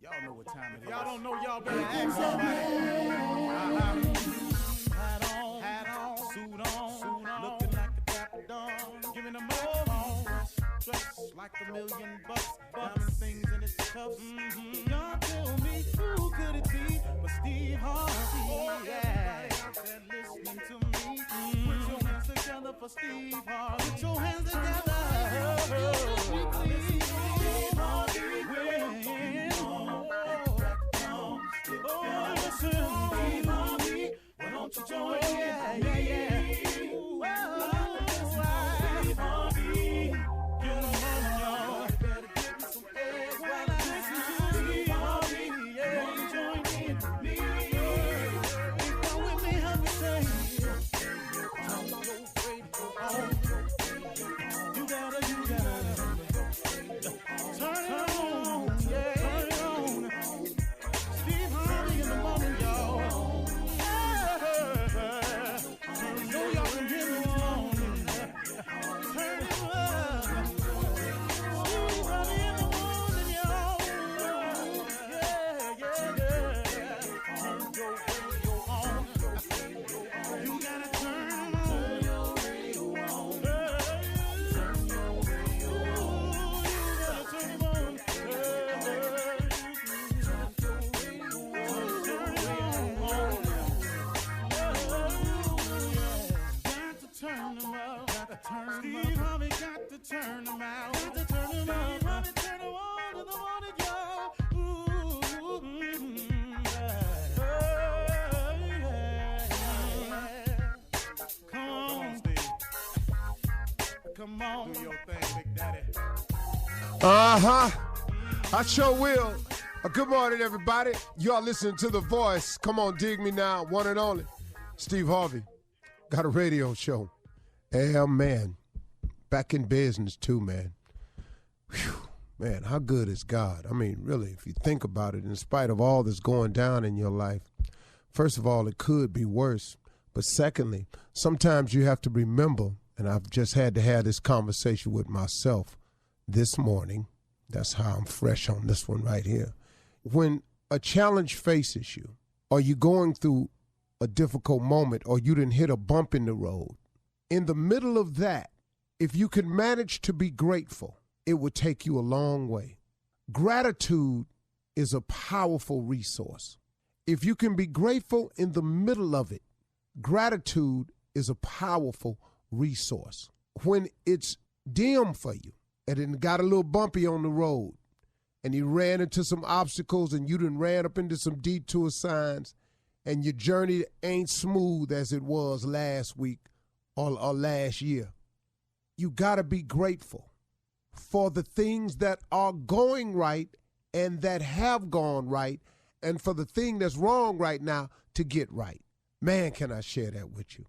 Y'all know what time it is. Y'all don't know, y'all better ask somebody. Hat on, suit on, looking like a dapper dawn, giving them all dressed like $1,000,000, diamond things in its cuffs. Y'all tell me who could it be but Steve Harvey? Yeah, listening to me. Put your hands together for Steve Harvey. Put your hands together. Steve Harvey. Steve Harvey, why don't you join in? Steve Harvey, get on, y'all. Better give me some eggs while I listen to Steve Harvey. Won't you join in with me? Come with me, help me say, turn your radio on. You gotta turn it on, yeah. Turn it on. Steve Harvey in the morning, y'all. I know y'all can hear me on. Turn it up. Steve Harvey in the morning, y'all. Yeah. Turn your radio on. You gotta turn your radio on. Turn your radio on. You gotta turn it on. Steve Harvey got to turn them out. Got to turn them out. Steve Harvey turn them on in the morning, y'all. Come on, Steve. Come on. Do your thing, Big Daddy. I sure will. Good morning, everybody. Y'all listening to The Voice. Come on, dig me now. One and only. Steve Harvey. Got a radio show. Yeah, man. Back in business, too, man. Whew. Man, how good is God? I mean, really, if you think about it, in spite of all that's going down in your life, first of all, it could be worse. But secondly, sometimes you have to remember, and I've just had to have this conversation with myself this morning. That's how I'm fresh on this one right here. When a challenge faces you, or you're going through a difficult moment, or you didn't hit a bump in the road, in the middle of that, if you could manage to be grateful, it would take you a long way. Gratitude is a powerful resource. If you can be grateful in the middle of it, gratitude is a powerful resource. When it's dim for you, and it got a little bumpy on the road, and you ran into some obstacles, and you done ran up into some detour signs, and your journey ain't smooth as it was last week or last year, you got to be grateful for the things that are going right and that have gone right, and for the thing that's wrong right now to get right. Man, can I share that with you?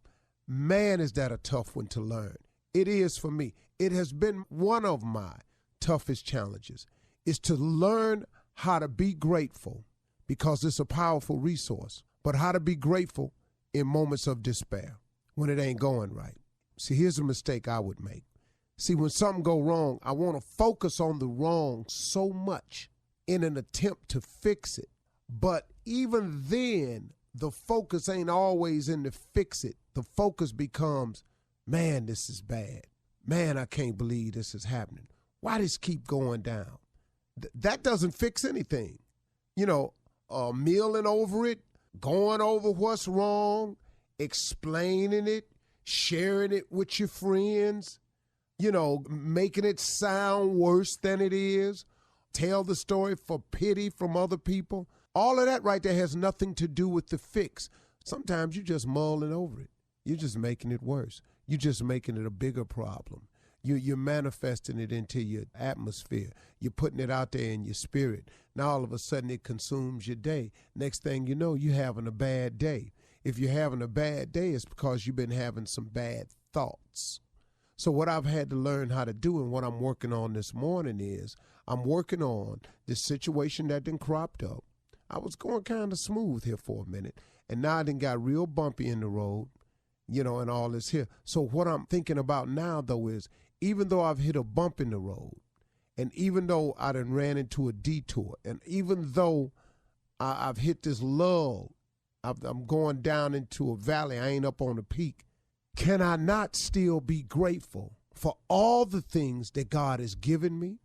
Man, is that a tough one to learn. It is for me. It has been one of my toughest challenges, is to learn how to be grateful, because it's a powerful resource, but how to be grateful in moments of despair when it ain't going right. See, here's a mistake I would make. See, when something go wrong, I want to focus on the wrong so much in an attempt to fix it. But even then, the focus ain't always in to fix it. The focus becomes, man, this is bad. Man, I can't believe this is happening. Why does this keep going down? That doesn't fix anything. Milling over it, going over what's wrong, explaining it, sharing it with your friends, making it sound worse than it is, tell the story for pity from other people. All of that right there has nothing to do with the fix. Sometimes you're just mulling over it. You're just making it worse. You're just making it a bigger problem. You're manifesting it into your atmosphere. You're putting it out there in your spirit. Now all of a sudden it consumes your day. Next thing you know, you're having a bad day. If you're having a bad day, it's because you've been having some bad thoughts. So what I've had to learn how to do, and what I'm working on this morning, is I'm working on this situation that done cropped up. I was going kind of smooth here for a minute, and now I done got real bumpy in the road, and all this here. So what I'm thinking about now, though, is even though I've hit a bump in the road, And even though I done ran into a detour, and even though I've hit this lull, I'm going down into a valley, I ain't up on the peak, can I not still be grateful for all the things that God has given me,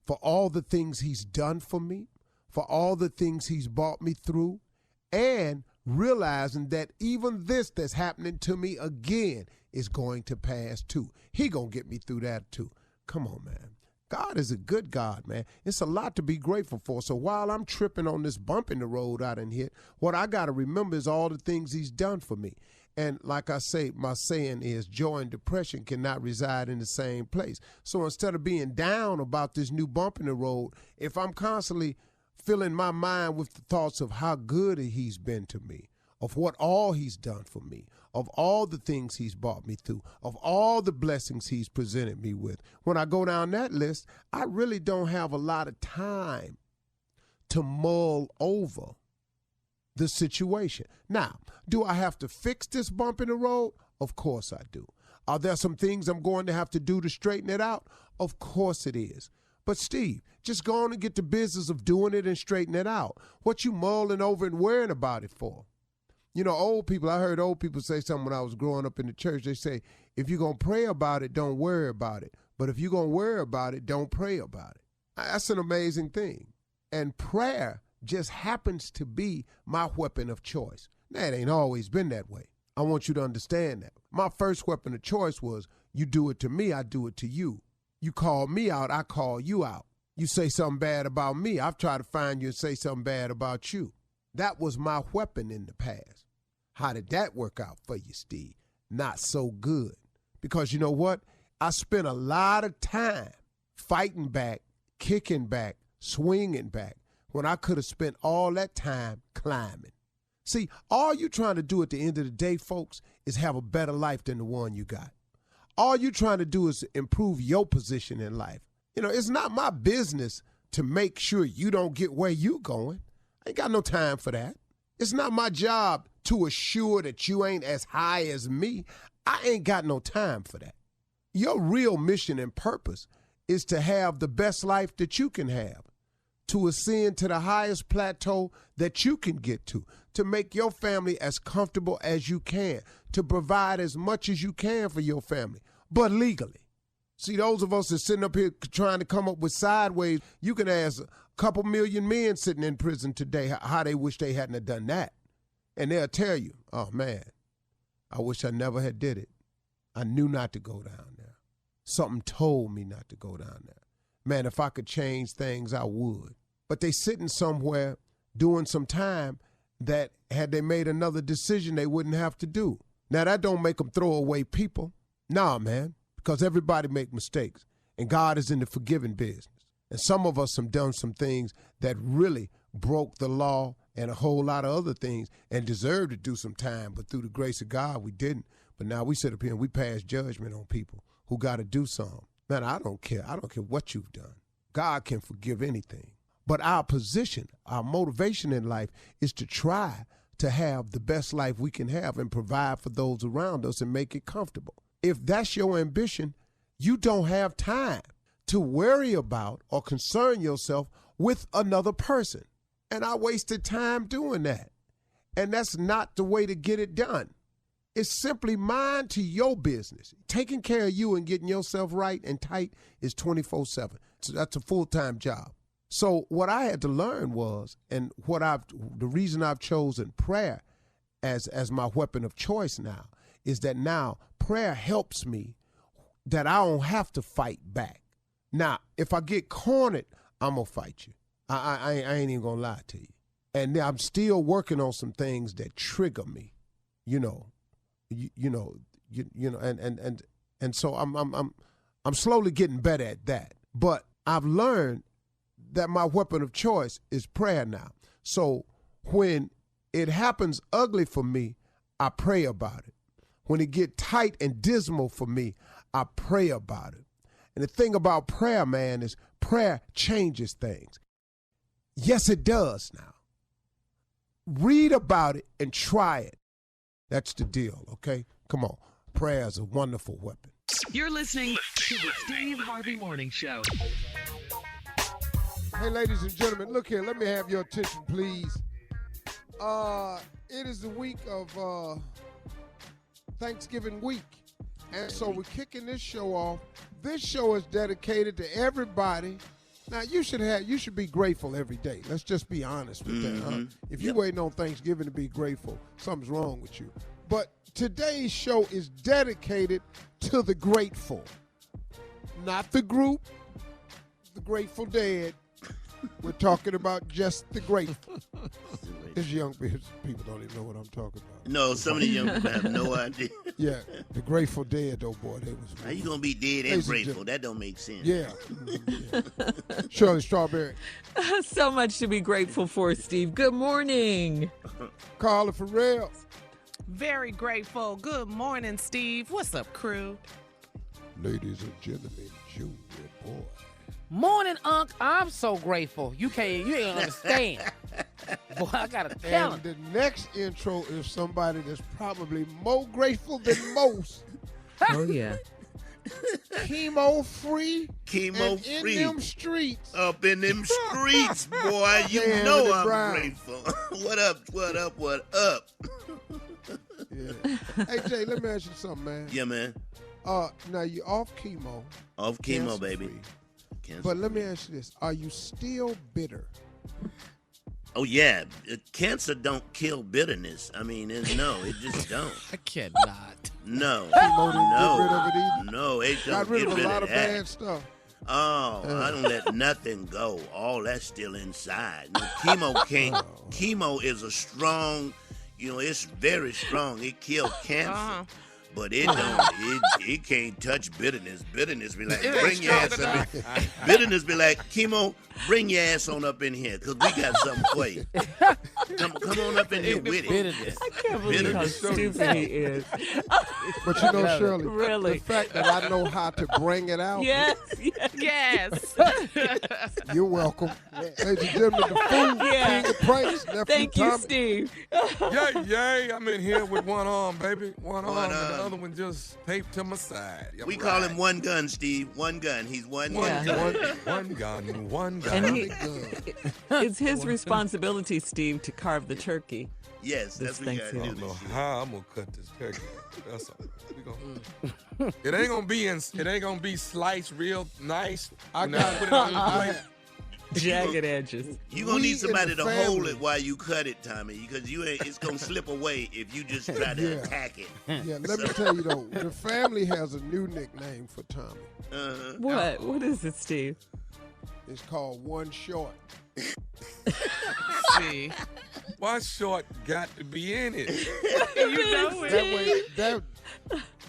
for all the things he's done for me, for all the things he's brought me through, and realizing that even this that's happening to me again is going to pass too. He gonna get me through that too. Come on, man. God is a good God, man. It's a lot to be grateful for. So while I'm tripping on this bump in the road I done hit, what I got to remember is all the things he's done for me. And like I say, my saying is joy and depression cannot reside in the same place. So instead of being down about this new bump in the road, if I'm constantly filling my mind with the thoughts of how good he's been to me, of what all he's done for me, of all the things he's brought me through, of all the blessings he's presented me with. When I go down that list, I really don't have a lot of time to mull over the situation. Now, do I have to fix this bump in the road? Of course I do. Are there some things I'm going to have to do to straighten it out? Of course it is. But Steve, just go on and get the business of doing it and straighten it out. What you mulling over and worrying about it for? You know, old people, I heard old people say something when I was growing up in the church. They say, if you're going to pray about it, don't worry about it. But if you're going to worry about it, don't pray about it. That's an amazing thing. And prayer just happens to be my weapon of choice. Now, it ain't always been that way. I want you to understand that. My first weapon of choice was, you do it to me, I do it to you. You call me out, I call you out. You say something bad about me, I've tried to find you and say something bad about you. That was my weapon in the past. How did that work out for you, Steve? Not so good. Because you know what? I spent a lot of time fighting back, kicking back, swinging back, when I could have spent all that time climbing. See, all you trying to do at the end of the day, folks, is have a better life than the one you got. All you trying to do is improve your position in life. You know, it's not my business to make sure you don't get where you going. I ain't got no time for that. It's not my job to assure that you ain't as high as me. I ain't got no time for that. Your real mission and purpose is to have the best life that you can have, to ascend to the highest plateau that you can get to make your family as comfortable as you can, to provide as much as you can for your family, but legally. See, those of us that sitting up here trying to come up with sideways, you can ask a couple million men sitting in prison today how they wish they hadn't have done that. And they'll tell you, oh, man, I wish I never had did it. I knew not to go down there. Something told me not to go down there. Man, if I could change things, I would. But they sitting somewhere doing some time that had they made another decision, they wouldn't have to do. Now, that don't make them throw away people. Nah, man, because everybody make mistakes, and God is in the forgiving business. And some of us have done some things that really broke the law and a whole lot of other things and deserved to do some time, but through the grace of God, we didn't. But now we sit up here and we pass judgment on people who got to do something. Man, I don't care. I don't care what you've done. God can forgive anything. But our position, our motivation in life is to try to have the best life we can have and provide for those around us and make it comfortable. If that's your ambition, you don't have time to worry about or concern yourself with another person. And I wasted time doing that. And that's not the way to get it done. It's simply mind to your business. Taking care of you and getting yourself right and tight is 24/7. So that's a full-time job. So what I had to learn was, and the reason I've chosen prayer as my weapon of choice now, is that now prayer helps me that I don't have to fight back. Now, if I get cornered, I'm going to fight you. I ain't even going to lie to you. And I'm still working on some things that trigger me, and so I'm slowly getting better at that. But I've learned that my weapon of choice is prayer now. So when it happens ugly for me, I pray about it. When it get tight and dismal for me, I pray about it. And the thing about prayer, man, is prayer changes things. Yes, it does now. Read about it and try it. That's the deal, okay? Come on. Prayer is a wonderful weapon. You're listening to the Steve Harvey Morning Show. Hey, ladies and gentlemen, look here. Let me have your attention, please. It is the week of Thanksgiving week. And so we're kicking this show off. This show is dedicated to everybody. Now, you should be grateful every day. Let's just be honest with that. Huh? If you're waiting on Thanksgiving to be grateful, something's wrong with you. But today's show is dedicated to the grateful. Not the group, the Grateful Dead. We're talking about just the grateful. These young people don't even know what I'm talking about. No, some of the young people have no idea. Yeah, the Grateful Dead, though, boy, they was. How you gonna be dead and grateful? That don't make sense. Yeah. Shirley Strawberry. So much to be grateful for, Steve. Good morning. Carla Farrell. Very grateful. Good morning, Steve. What's up, crew? Ladies and gentlemen, Junior Boy. Morning, Unc. I'm so grateful. You ain't understand. Boy, I gotta tell And him. the next intro is somebody that's probably more grateful than most. Oh, yeah. Chemo-free. Chemo-free. In them streets. Up in them streets, boy. You Damn, know Andy I'm Brown. grateful. What up, what up, what up? Yeah. Hey, Jay, let me ask you something, man. Yeah, man. Now, you're off chemo. Off chemo, cancer-free. baby. Cancer But let me ask you this. Are you still bitter? Oh, yeah. Cancer don't kill bitterness. I mean, it just don't. I cannot. No. Chemo didn't get rid of it either? No, it don't Got rid get of a lot of that. bad stuff. Oh, I don't let nothing go. All that's still inside. No, chemo is a strong, it's very strong. It kills cancer. But it don't. It can't touch bitterness. Bitterness be like, bring your ass up. Bitterness be like, chemo, bring your ass on up in here, cause we got something for you. Come on up in here with it. Bitterness. I can't believe how stupid he is. But you know, Shirley, Really? the fact that I know how to bring it out, Yes. Yes. you're welcome. Ladies and gentlemen, the fool, Yeah. king of pranks, nephew Thank you, Tommy. Steve. Yay. I'm in here with one arm, baby. One arm, and the arm. other one just taped to my side. We call him One Gun, Steve. One Gun. He's one Yeah. gun. One gun, one gun. And it's his responsibility, Steve, to carve the turkey. Yes, This that's what you gotta I do. don't know This year. how I'm gonna cut this turkey. That's all. It ain't gonna be sliced real nice. I got it. Put it on the plate. Jagged edges. You gonna We need in somebody the to hold family. it while you cut it, Tommy, because it's gonna slip away if you just try to Yeah. attack it. Yeah, let me tell you though, the family has a new nickname for Tommy. What? What is it, Steve? It's called One Short. See, Why short got to be in it? you know it.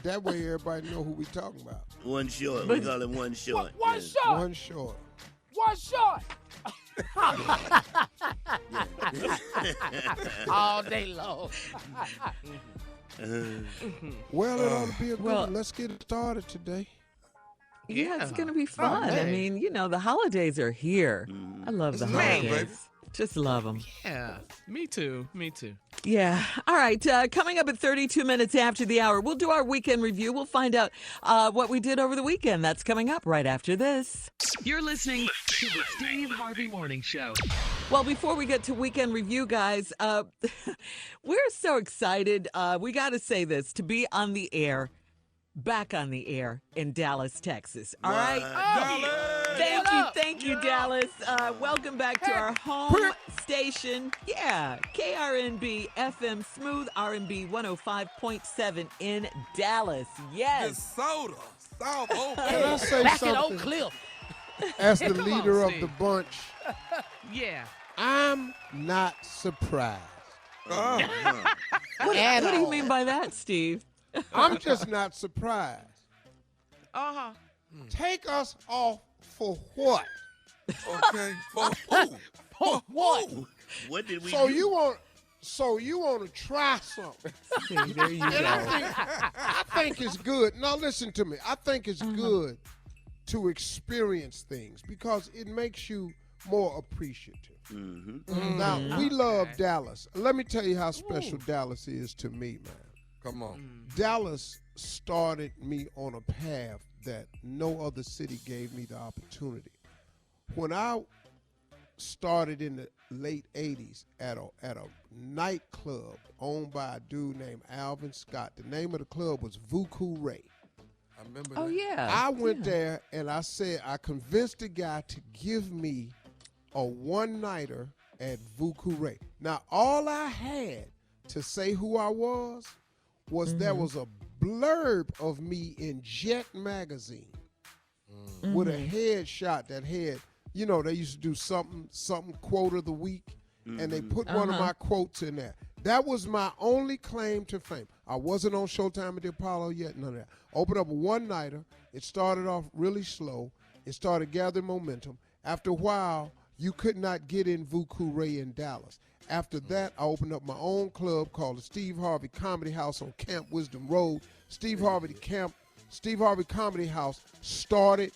That way everybody know who we talking about. One short. We call him One Short. One Yes. shot. One Short. One shot. All day long. Well, it ought to be a good Well- one. Let's get it started today. Yeah, it's Yeah. going to be fun. I man. mean, the holidays are here. I love the Man. holidays. Just love them. Yeah, me too. Me too. Yeah. All right. Coming up at 32 minutes after the hour, we'll do our weekend review. We'll find out what we did over the weekend. That's coming up right after this. You're listening to the Steve Harvey Morning Show. Well, before we get to weekend review, guys, we're so excited. We got to say this, to be on the air, back on the air in Dallas, Texas. All right. Thank you, Dallas. Welcome back to our home station. Yeah, KRNB FM Smooth R&B 105.7 in Dallas. Yes. This soda. South Can I Oak. say Back in Oak something? Cliff. As the Come on, leader of Steve. the bunch, Yeah. I'm not surprised. What do you mean by that, Steve? I'm just not surprised. Uh-huh. Take us off for what? Okay. For who? For what? What did we So do? you want to try something? See, there you And go. I think it's good. Now listen to me. I think it's good to experience things because it makes you more appreciative. Now we love Dallas. Let me tell you how special Dallas is to me, man. Come on. Dallas started me on a path that no other city gave me the opportunity. When I started in the late 80s at a nightclub owned by a dude named Alvin Scott. The name of the club was Vuku Ray. I remember Oh that. yeah. I went there and I convinced the guy to give me a one-nighter at Vuku Ray. Now, all I had to say who I was there was a blurb of me in Jet magazine with a headshot that had, they used to do something quote of the week, and they put one of my quotes in there. That was my only claim to fame. I wasn't on Showtime at the Apollo yet, none of that. Opened up a one-nighter. It started off really slow. It started gathering momentum. After a while, you could not get in Vuku Ray in Dallas. After that, I opened up my own club called the Steve Harvey Comedy House on Camp Wisdom Road. Steve Harvey Comedy House started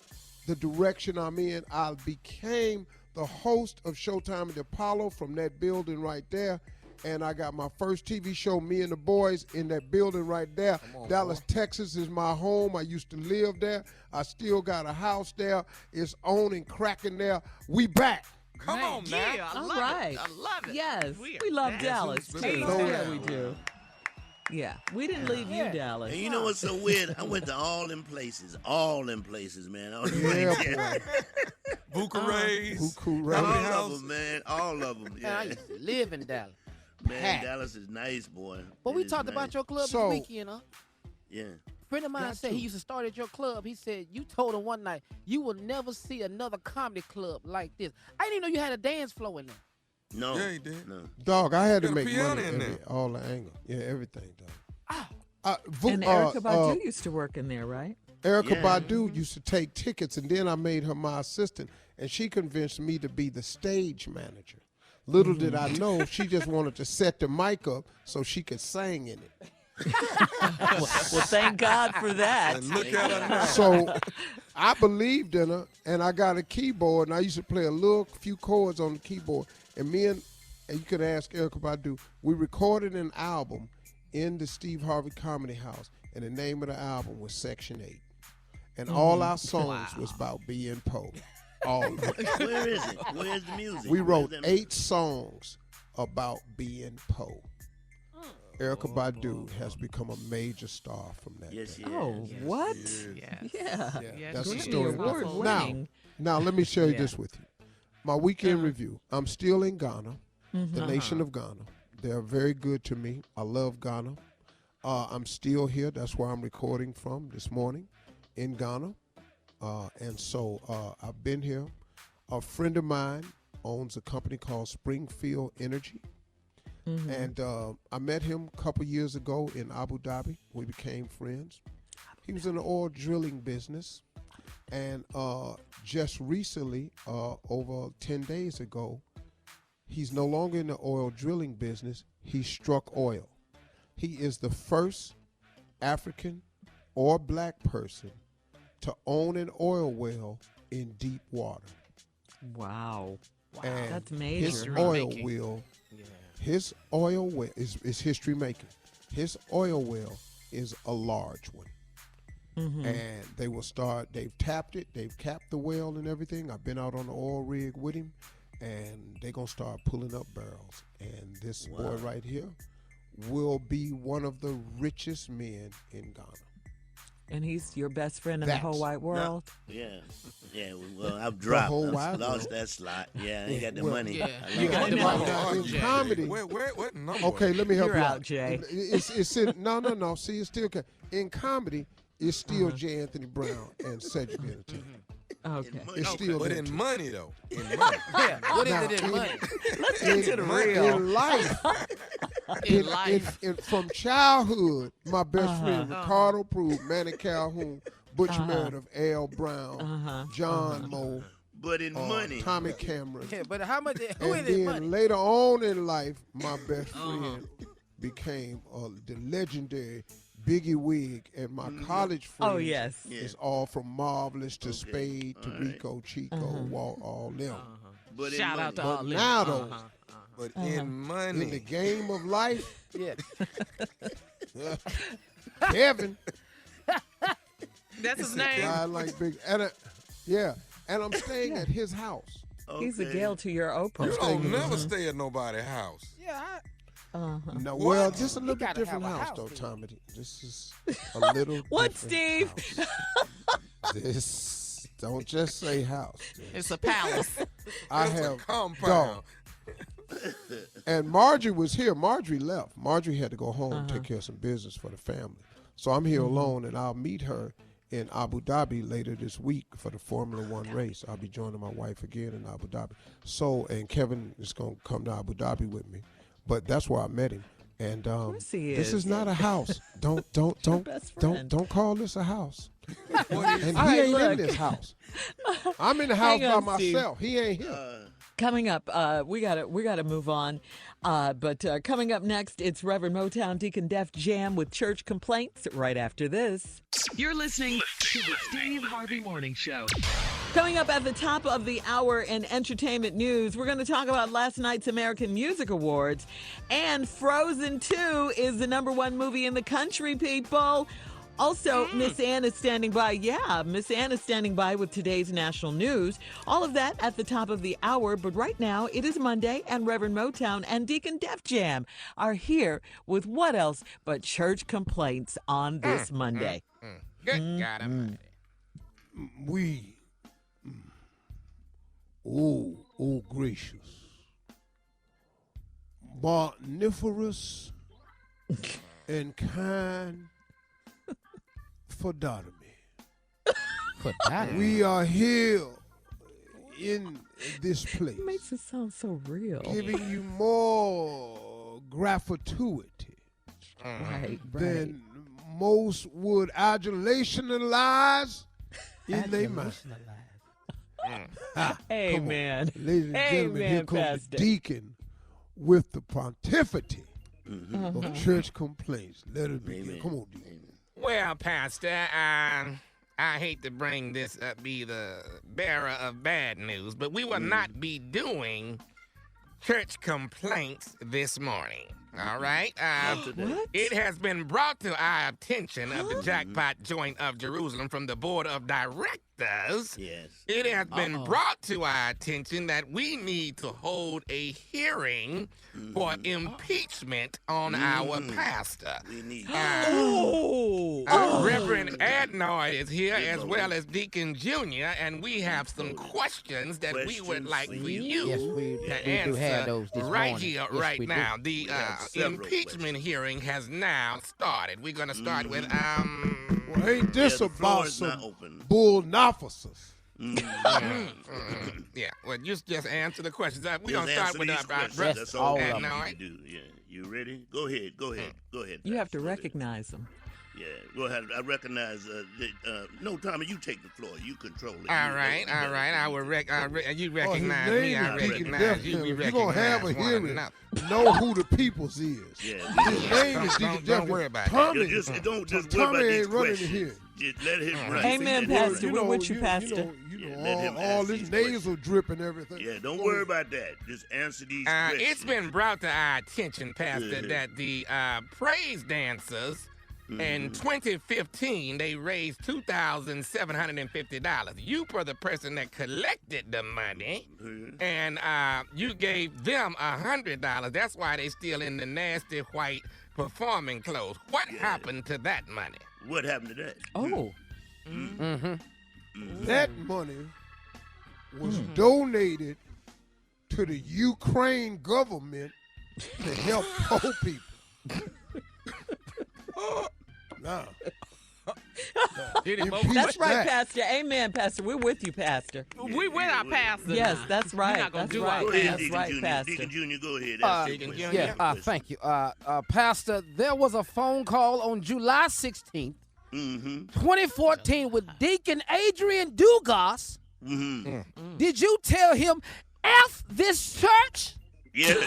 the direction I'm in. I became the host of Showtime at the Apollo from that building right there. And I got my first TV show, Me and the Boys, in that building right there. Dallas, Texas is my home. I used to live there. I still got a house there. It's on and cracking there. We back. Come on, man. Yeah, I All love right. it. I love it. Yes, We we are love back. Dallas too. Yes, Yeah, we do. Yeah, we didn't leave you, Dallas. And you know what's so weird? I went to all them places, man. I was Yeah, right there. boy. Vuku Rays. Vuku Ray. All Comedy of House. them, man. All of them. Man, I Yeah. used to live in Dallas. Man, Packed. Dallas is nice, boy. But It we is talked nice. about your club So- this weekend, huh? Yeah. A friend of mine Got said to. he used to start at your club. He said you told him one night you will never see another comedy club like this. I didn't even know you had a dance floor in there. No. Yeah, he did. No. Dog, I had to Got a make piano money in there. all the angle. Yeah, everything, dog. And Erica Badu used to work in there, right? Erica Yeah. Badu used to take tickets, and then I made her my assistant, and she convinced me to be the stage manager. Little did I know, she just wanted to set the mic up so she could sing in it. Well, thank God for that. And look at her now. So I believed in her, and I got a keyboard, and I used to play a few chords on the keyboard. And me and you could ask Erica Badu, we recorded an album in the Steve Harvey Comedy House, and the name of the album was Section 8. And all our songs was about being Poe. All of it. Where is it? Where's the music? We Where's wrote that 8 songs about being Poe. Erica Badu has become a major star from that Yes, day. yes. Oh, what? Yes. Yeah. Yeah, Yes, that's the she story. is. Award Now, winning. now let me share Yeah. this with you. My weekend review. I'm still in Ghana, the nation of Ghana. They're very good to me. I love Ghana. I'm still here. That's where I'm recording from this morning in Ghana. And so I've been here. A friend of mine owns a company called Springfield Energy. And I met him a couple years ago in Abu Dhabi. We became friends. He was in the oil drilling business. And just recently, over 10 days ago, he's no longer in the oil drilling business. He struck oil. He is the first African or black person to own an oil well in deep water. Wow. And That's major. His History oil making. well, Yeah. his oil well is history making. His oil well is a large one. And they will start, they've tapped it, they've capped the well and everything. I've been out on the oil rig with him, and they're going to start pulling up barrels. And this boy right here will be one of the richest men in Ghana. And he's your best friend in the That's- whole wide world. Yeah. Yeah, well, I've dropped. whole I've wide lost world. that slot. Yeah, I ain't got the Well, money. Yeah. I You lost got it. the money. Now, in Jay. comedy, What number? okay, let me help You're you out, out. Jay. It's in, no. See, it's still in comedy. It's still J. Anthony Brown and Cedric the Entertainer. Okay. It's still But them in two. money, though. In money. Yeah. What is Now, it in money? Let's get to the real. In life, In life. from childhood, my best friend Ricardo Prue, Manny Calhoun, Butch Meredith, Al Brown, John Moe, But in money. Tommy Cameron. Yeah, but how much? Who And is it then money? later on in life, my best friend became the legendary Biggie Wig, and my college friends Oh, yes. is all from Marvelous to Spade to Rico, Chico, Walt, all them. But in Shout money. out to all But them. now, though, But in money. in the game of life, Yeah. Kevin, That's his name. I like big, and and I'm staying at his house. He's a Gail to your Oprah. You don't never stay at nobody's house. Yeah, No, well, just a little gotta bit different have a house, house, though, dude. Tommy. This is a little What, different Steve? house. This, don't just say house. It's a palace. I It's a have compound. And Marjorie was here. Marjorie left. Marjorie had to go home and take care of some business for the family. So I'm here alone, and I'll meet her in Abu Dhabi later this week for the Formula One race. I'll be joining my wife again in Abu Dhabi. So, and Kevin is going to come to Abu Dhabi with me. But that's where I met him. And course he this is. is not a house. Don't best friend. don't call this a house. And All he right, ain't look. in this house. I'm in the house Hang by on, Steve. myself. He ain't here. Coming up, we gotta move on. But coming up next, it's Reverend Motown Deacon Def Jam with church complaints. Right after this. You're listening to the Steve Harvey Morning Show. Coming up at the top of the hour in entertainment news, we're going to talk about last night's American Music Awards. And Frozen 2 is the #1 movie in the country, people. Also, Miss Ann is standing by. Yeah, Miss Ann is standing by with today's national news. All of that at the top of the hour. But right now, it is Monday, and Reverend Motown and Deacon Def Jam are here with what else but church complaints on this Monday. Good God Almighty. We, oh gracious, barniferous and kind phlebotomy. We are here in this place, It makes it sound so real. giving you more gratuity Right. than most would adulationalize in their mind. Amen. Ladies and gentlemen, here Amen, comes Pastor. the deacon with the pontificity of church complaints. Let us begin. Come on, deacon. Well, Pastor, I hate to bring this be the bearer of bad news, but we will not be doing church complaints this morning. All right? What? It has been brought to our attention of the Jackpot Joint of Jerusalem from the Board of Directors. Yes. It has been brought to our attention that we need to hold a hearing for impeachment on our pastor. We need Reverend Adnoy is here as well as Deacon Jr., and we have some questions that we would like for you Yes, we to do answer have those this right morning. here, Yes, right we do. now. The have several impeachment hearing has now started. We're going to start with Well, ain't this the floor about is not some open. bull officers? yeah. Well, just answer the questions. We're Just going to start answer with these our questions. brother That's all we Adnoy. need to do. Yeah. You ready? Go ahead. Go ahead. You have to Pastor. Go ahead. recognize them. Yeah, go ahead. I recognize. No, Tommy, you take the floor. You control it. All right. I will you Oh, recognize his me. name I is Deacon recognize Def you. We Jam. You're going to have a recognize one hearing. another. Know who the people's is. Yeah. His name is Deacon Don't Def worry Jam. about that. Tommy, Don't just Tommy worry about ain't these running questions. here. Just let him run. Amen, Let him Pastor. run. We're with you, Pastor. Let him all ask this these nasal drip and everything. Yeah, don't worry about that. Just answer these questions. It's been brought to our attention, Pastor, that the praise dancers in 2015 they raised $2,750. You were the person that collected the money, and you gave them $100. That's why they still in the nasty white performing clothes. What happened to that money? What happened to that? Oh. That money was donated to the Ukraine government to help poor people. Now, impeach That's right, that. Pastor. Amen, Pastor. We're with you, Pastor. We with our pastor. Yes, now. that's right. We're not gonna That's do right. our Go ahead, That's Deacon right, Jr. Pastor. Deacon Jr., go ahead. Deacon Jr. Yeah, thank you. Pastor, there was a phone call on July 16th, 2014 with Deacon Adrian Dugas. Did you tell him, F this church? Yes.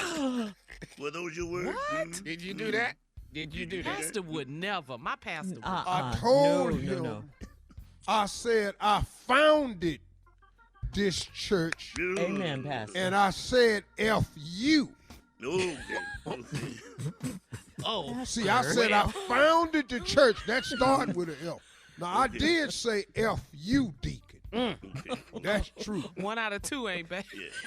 Were those your words? Did you do that? Did you do that? Pastor would never. My pastor would. I told no, him, no. I said, I founded this church, Amen, Pastor. and I said, F you. Okay. Oh, See, I said I founded the church. That started with an F. Now, I did say F you, deacon. That's true. 1 out of 2 ain't bad.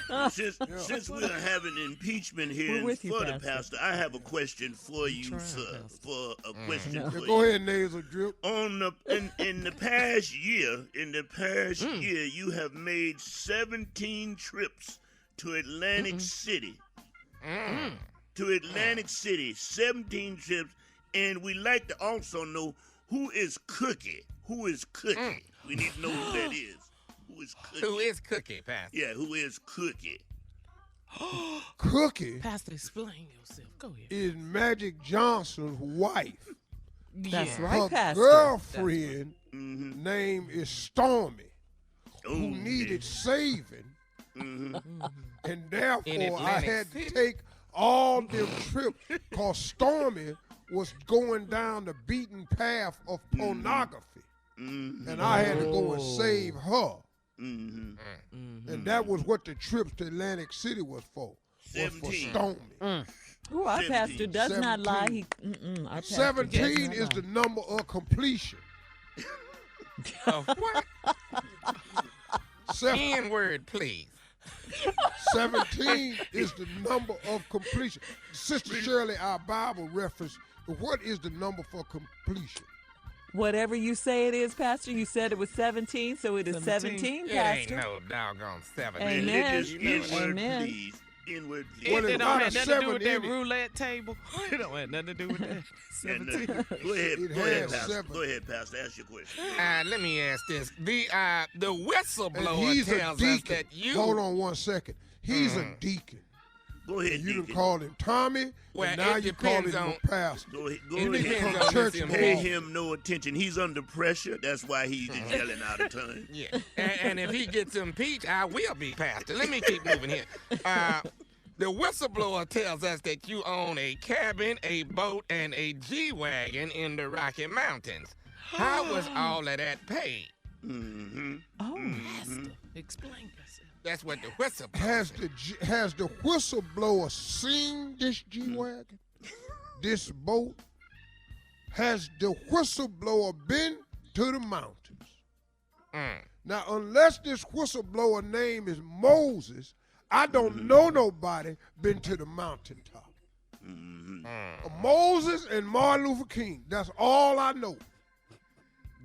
Yeah. Since we're having impeachment here We're with you, for the Pastor. pastor, I have a question for you, sir. For a question for Go you. ahead, nasal drip. In the past year, you have made 17 trips to Atlantic City. To Atlantic City, 17 trips, and we'd like to also know who is Cookie. Who is Cookie? We need to know who that is. Who is Cookie? Who is Cookie, Pastor? Yeah, who is Cookie? Cookie Pastor, explain yourself. Go ahead. is Magic Johnson's wife. That's Yeah. right, Her Pastor. girlfriend name is Stormy, who needed saving, and therefore I Atlantic had to City? take all them trips because Stormy was going down the beaten path of pornography, and I had to go and save her. And that was what the trips to Atlantic City was for. Was for 17. Stormy. Ooh, our 17. pastor does not lie. 17. Our pastor does 17 not is lie. the number of completion. What? Seven- N-word, please. 17 is the number of completion. Sister Shirley, our Bible reference, what is the number for completion? Whatever you say it is, Pastor, you said it was 17, so it is 17, It ain't Pastor. no doggone 7. Amen. N-word, Amen. please. N-word, please. Well, It it's don't not have a nothing to do 7 with that in it. roulette table. It don't have nothing to do with that. And, 17. go ahead, It go ahead, has Pastor. 7. Go ahead, Pastor. Ask your question. Let me ask this. The And whistleblower he's a tells us deacon. that you... Hold on 1 second. He's a deacon. Go ahead, You done Deacon. called him Tommy, Well, and now it you call him depends a pastor. Go ahead. Go It ahead. depends From on church this Pay involved. him no attention. He's under pressure. That's why he's just yelling out of turn. Yeah, and if he gets impeached, I will be pastor. Let me keep moving here. The whistleblower tells us that you own a cabin, a boat, and a G-Wagon in the Rocky Mountains. How was all of that paid? Pastor, explain yourself. That's what the whistleblower Has the whistleblower seen this G-Wagon? This boat? Has the whistleblower been to the mountains? Now, unless this whistleblower name is Moses, I don't know nobody been to the mountaintop. Moses and Martin Luther King. That's all I know.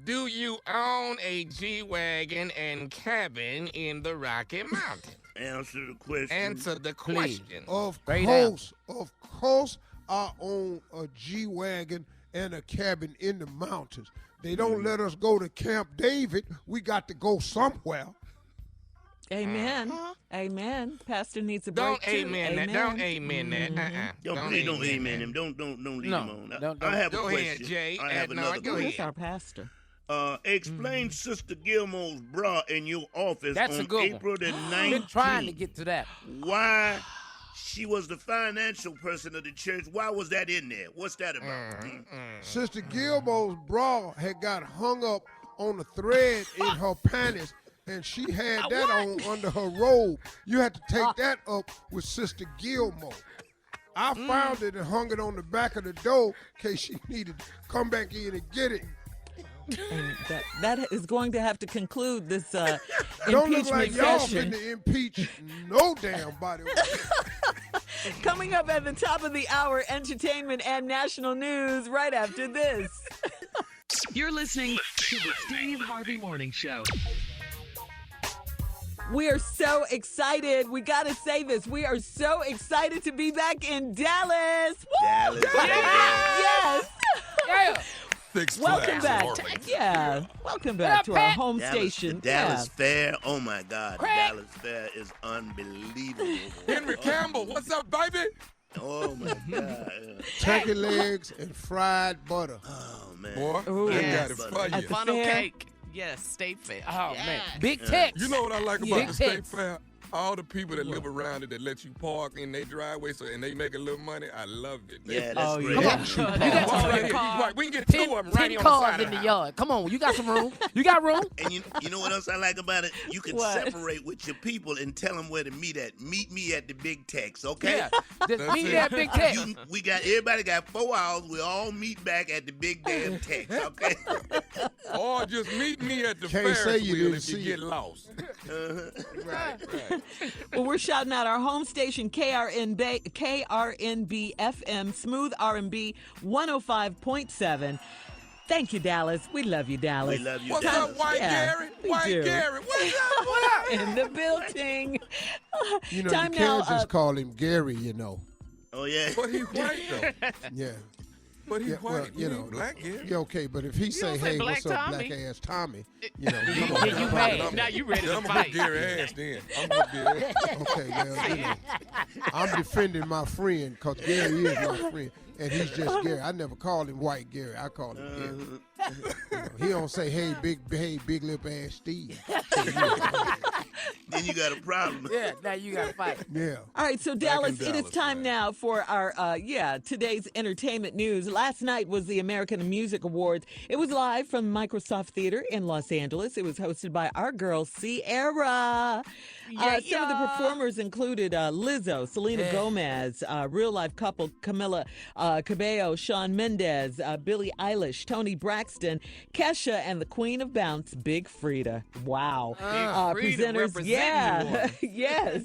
Do you own a G-Wagon and cabin in the Rocky Mountains? Answer the question. Answer the question. Of Straight course, I own a G-Wagon and a cabin in the mountains. They don't let us go to Camp David. We got to go somewhere. Amen. Amen. Pastor needs a break Don't too. amen that. Don't amen that. Please don't amen him. Don't leave No, him on. don't. I have a Go ahead, question. Jay. I have No, another go question. Who's our pastor? Explain Sister Gilmore's bra in your office That's a on good one. April the I've been 19th. trying to get to that. Why she was the financial person of the church. Why was that in there? What's that about? Sister Gilmore's bra had got hung up on a thread in her panties, and she had that on under her robe. You had to take that up with Sister Gilmore. I found it and hung it on the back of the door in case she needed to come back in and get it. And that is going to have to conclude this Don't look impeachment like y'all session. finna impeach no damn body. Coming up at the top of the hour, entertainment and national news right after this. You're listening to the Steve Harvey Morning Show. We are so excited. We got to say this. We are so excited to be back in Dallas. Woo! Dallas. Yes. Yeah. Six Welcome Flags back. Orleans. Yeah. Welcome back to our Pat. home Dallas, the station. Dallas Yeah. Fair. Oh my God. The Craig. Dallas Fair is unbelievable. Henry Campbell, what's up, baby? Oh my God. Turkey legs and fried butter. Oh man. Boy, Ooh. they Yes. got it for you. Funnel Fair. cake. Yes, state fair. Oh, Yeah. man. Big text. You know what I like Yeah. about the state Text. fair? all the people that live around it that let you park in their driveway and they make a little money, I love it. Yeah, that's great. Come on. You got We can get 2 of them right 10 here on the cars side in of the house. yard. Come on, you got some room. You got room. And you know what else I like about it? You can What? separate with your people and tell them where to meet at. Meet me at the Big Tex, okay? Yeah, just That's meet it. that big test. Everybody got 4 hours. We all meet back at the Big damn Tex, okay? Or just meet me at the Can't say Ferris you wheel didn't if you see get it. lost. Uh-huh. Well, we're shouting out our home station, KRNB FM, Smooth R&B 105.7 Thank you, Dallas. We love you, Dallas. We love you, What's Dallas. up, White Yeah, Gary? we White do. Gary, what's up? What up? In the building. You know, Time you now. can't just call him Gary, you know. Oh, yeah. But he white, though. Yeah. But he Yeah, white. well, He you ain't know, black, Gary. Yeah, okay, but if he say, don't say hey, Black what's up, Tommy. black ass Tommy, you know, Yeah, come on, you come mad. on. Now you ready Then to I'm gonna fight. whoop Gary ass then. I'm gonna whoop Gary. Okay, well, you know, I'm defending my friend because Gary is my friend, and he's just Gary. I never called him White Gary. I call him Gary. You know, he don't say, hey, big lip ass Steve. Then you got a problem. Yeah, now you got to fight. Yeah. All right, so Dallas, it is Dallas, time man. now for our, today's entertainment news. Last night was the American Music Awards. It was live from Microsoft Theater in Los Angeles. It was hosted by our girl, Sierra. Some of the performers included Lizzo, Selena Gomez, real-life couple Camila Cabello, Shawn Mendes, Billie Eilish, Toni Braxton, Kesha, and the Queen of Bounce, Big Frida. Wow. Frida Presenters, representing yeah, you. yes.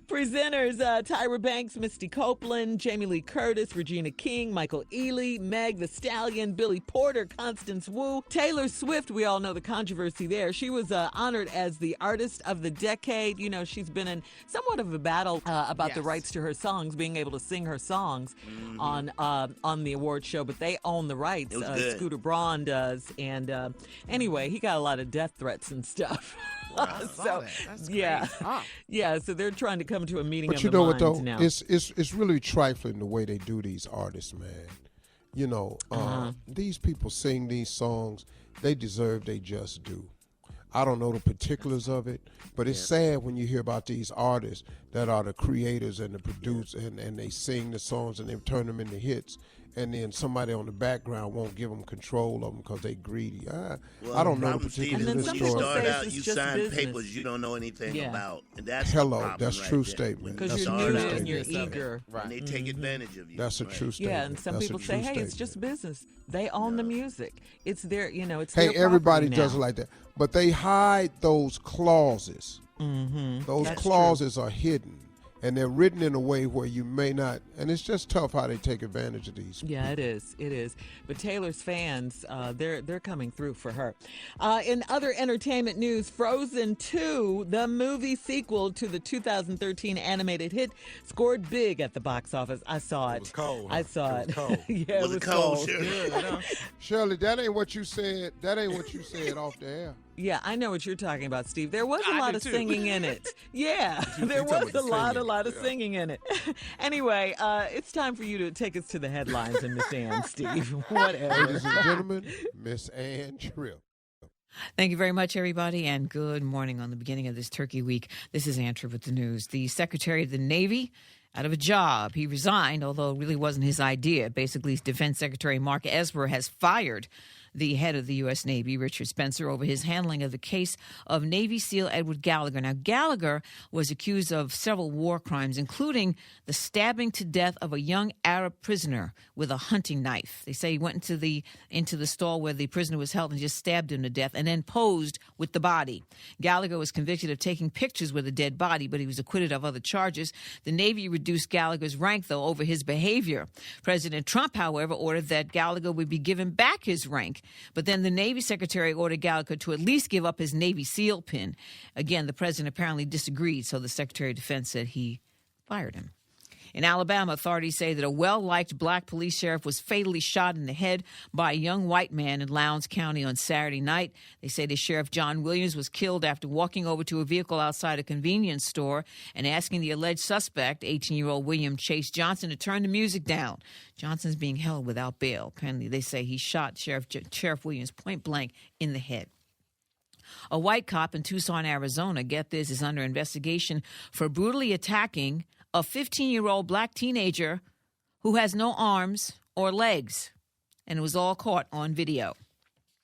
Presenters, Tyra Banks, Misty Copeland, Jamie Lee Curtis, Regina King, Michael Ealy, Meg the Stallion, Billy Porter, Constance Wu, Taylor Swift. We all know the controversy there. She was honored as the Artist of the Decade. You know, she's been in somewhat of a battle about the Yes. rights to her songs, being able to sing her songs on the award show, but they own the rights. It was good. Scooter Braun does, and anyway, he got a lot of death threats and stuff. So, That's yeah, crazy. Huh. yeah. So they're trying to come to a meeting But of you the know what, minds though? now. It's really trifling the way they do these artists, man. You know, these people sing these songs. They deserve they just do. I don't know the particulars of it, but it's sad when you hear about these artists that are the creators and the producers, and they sing the songs and they turn them into hits, and then somebody on the background won't give them control of them because they greedy. I don't know the problem, Steve, particulars is of And then this when some you people story. start say out, it's you just sign business. papers you don't know anything Yeah. about. And that's Hello, the problem that's right true there. statement. When Because you That's you're a start true new out, and you're statement. eager. and they take advantage of you. That's a right? true statement. Yeah, and some That's people a say, true hey, it's statement. just business. They own the music. It's their, it's Hey, their everybody property does it now. like that. But they hide those clauses. Those That's clauses are hidden. And they're written in a way where you may not. And it's just tough how they take advantage of these. Yeah, it is. It is. But Taylor's fans, they're coming through for her. In other entertainment news, Frozen 2, the movie sequel to the 2013 animated hit, scored big at the box office. I saw it. It was cold, I huh? saw It it. was cold. Yeah, Was it it was cold, cold. Shirley? Shirley, that ain't what you said. That ain't what you said off the air. Yeah, I know what you're talking about, Steve. There was a I lot do of too. singing in it. Yeah, there talking was about the a singing. lot of singing in it. Anyway, it's time for you to take us to the headlines and Miss Ann, Steve. Whatever. Ladies and gentlemen, Miss Ann Tripp. Thank you very much, everybody, and good morning on the beginning of this Turkey Week. This is Andrew with the news. The Secretary of the Navy out of a job. He resigned, although it really wasn't his idea. Basically, Defense Secretary Mark Esper has fired the head of the U.S. Navy, Richard Spencer, over his handling of the case of Navy SEAL Edward Gallagher. Now, Gallagher was accused of several war crimes, including the stabbing to death of a young Arab prisoner with a hunting knife. They say he went into the stall where the prisoner was held and just stabbed him to death and then posed with the body. Gallagher was convicted of taking pictures with a dead body, but he was acquitted of other charges. The Navy reduced Gallagher's rank, though, over his behavior. President Trump, however, ordered that Gallagher would be given back his rank. But then the Navy Secretary ordered Gallagher to at least give up his Navy SEAL pin. Again, the president apparently disagreed, so the Secretary of Defense said he fired him. In Alabama, authorities say that a well-liked black police sheriff was fatally shot in the head by a young white man in Lowndes County on Saturday night. They say the sheriff, John Williams, was killed after walking over to a vehicle outside a convenience store and asking the alleged suspect, 18-year-old William Chase Johnson, to turn the music down. Johnson's being held without bail. Apparently, they say he shot Sheriff Williams point blank in the head. A white cop in Tucson, Arizona, get this, is under investigation for brutally attacking a 15-year-old black teenager who has no arms or legs. And it was all caught on video.